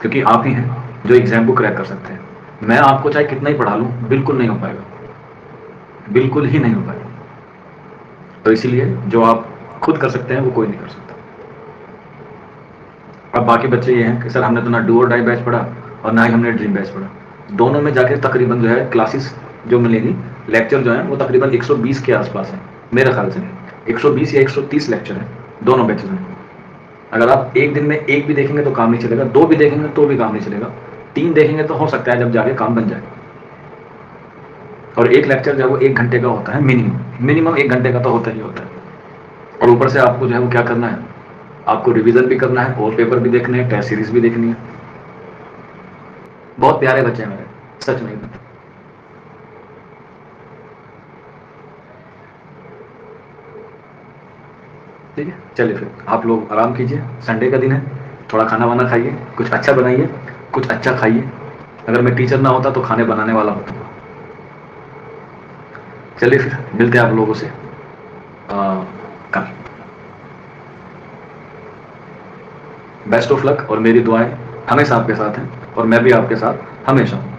S1: क्योंकि आप ही हैं जो एग्जाम को क्रैक कर सकते हैं। मैं आपको चाहे कितना ही पढ़ा लूँ, बिल्कुल नहीं हो पाएगा, बिल्कुल ही नहीं हो पाएगा। तो इसीलिए जो आप खुद कर सकते हैं वो कोई नहीं कर सकता। अब बाकी बच्चे ये हैं कि सर हमने तो ना डू और डाई बैच पढ़ा और ना ही हमने ड्रीम बैच पढ़ा, दोनों में जाके तकरीबन जो है क्लासेस जो मिलेगी, लेक्चर जो है वो तकरीबन 120 के आसपास है मेरे ख्याल से, 120 या 130 लेक्चर है दोनों बैचेज में। अगर आप एक दिन में एक भी देखेंगे तो काम नहीं चलेगा, 2 भी देखेंगे तो भी काम नहीं चलेगा, 3 देखेंगे तो हो सकता है जब जाके काम बन जाए। और एक लेक्चर जो है वो 1 घंटे का होता है, मिनिमम 1 घंटे का तो होता ही होता है। और ऊपर से आपको जो है वो क्या करना है, आपको रिवीजन भी करना है और पेपर भी देखने हैं, टेस्ट सीरीज भी देखनी है। बहुत प्यारे बच्चे हैं मेरे, सच में। ठीक है, चलिए फिर आप लोग आराम कीजिए, संडे का दिन है, थोड़ा खाना वाना खाइए, कुछ अच्छा बनाइए, कुछ अच्छा खाइए। अगर मैं टीचर ना होता तो खाने बनाने वाला होता। चलिए फिर मिलते हैं आप लोगों से कल। बेस्ट ऑफ लक, और मेरी दुआएं हमेशा आपके साथ हैं और मैं भी आपके साथ हमेशा हूँ।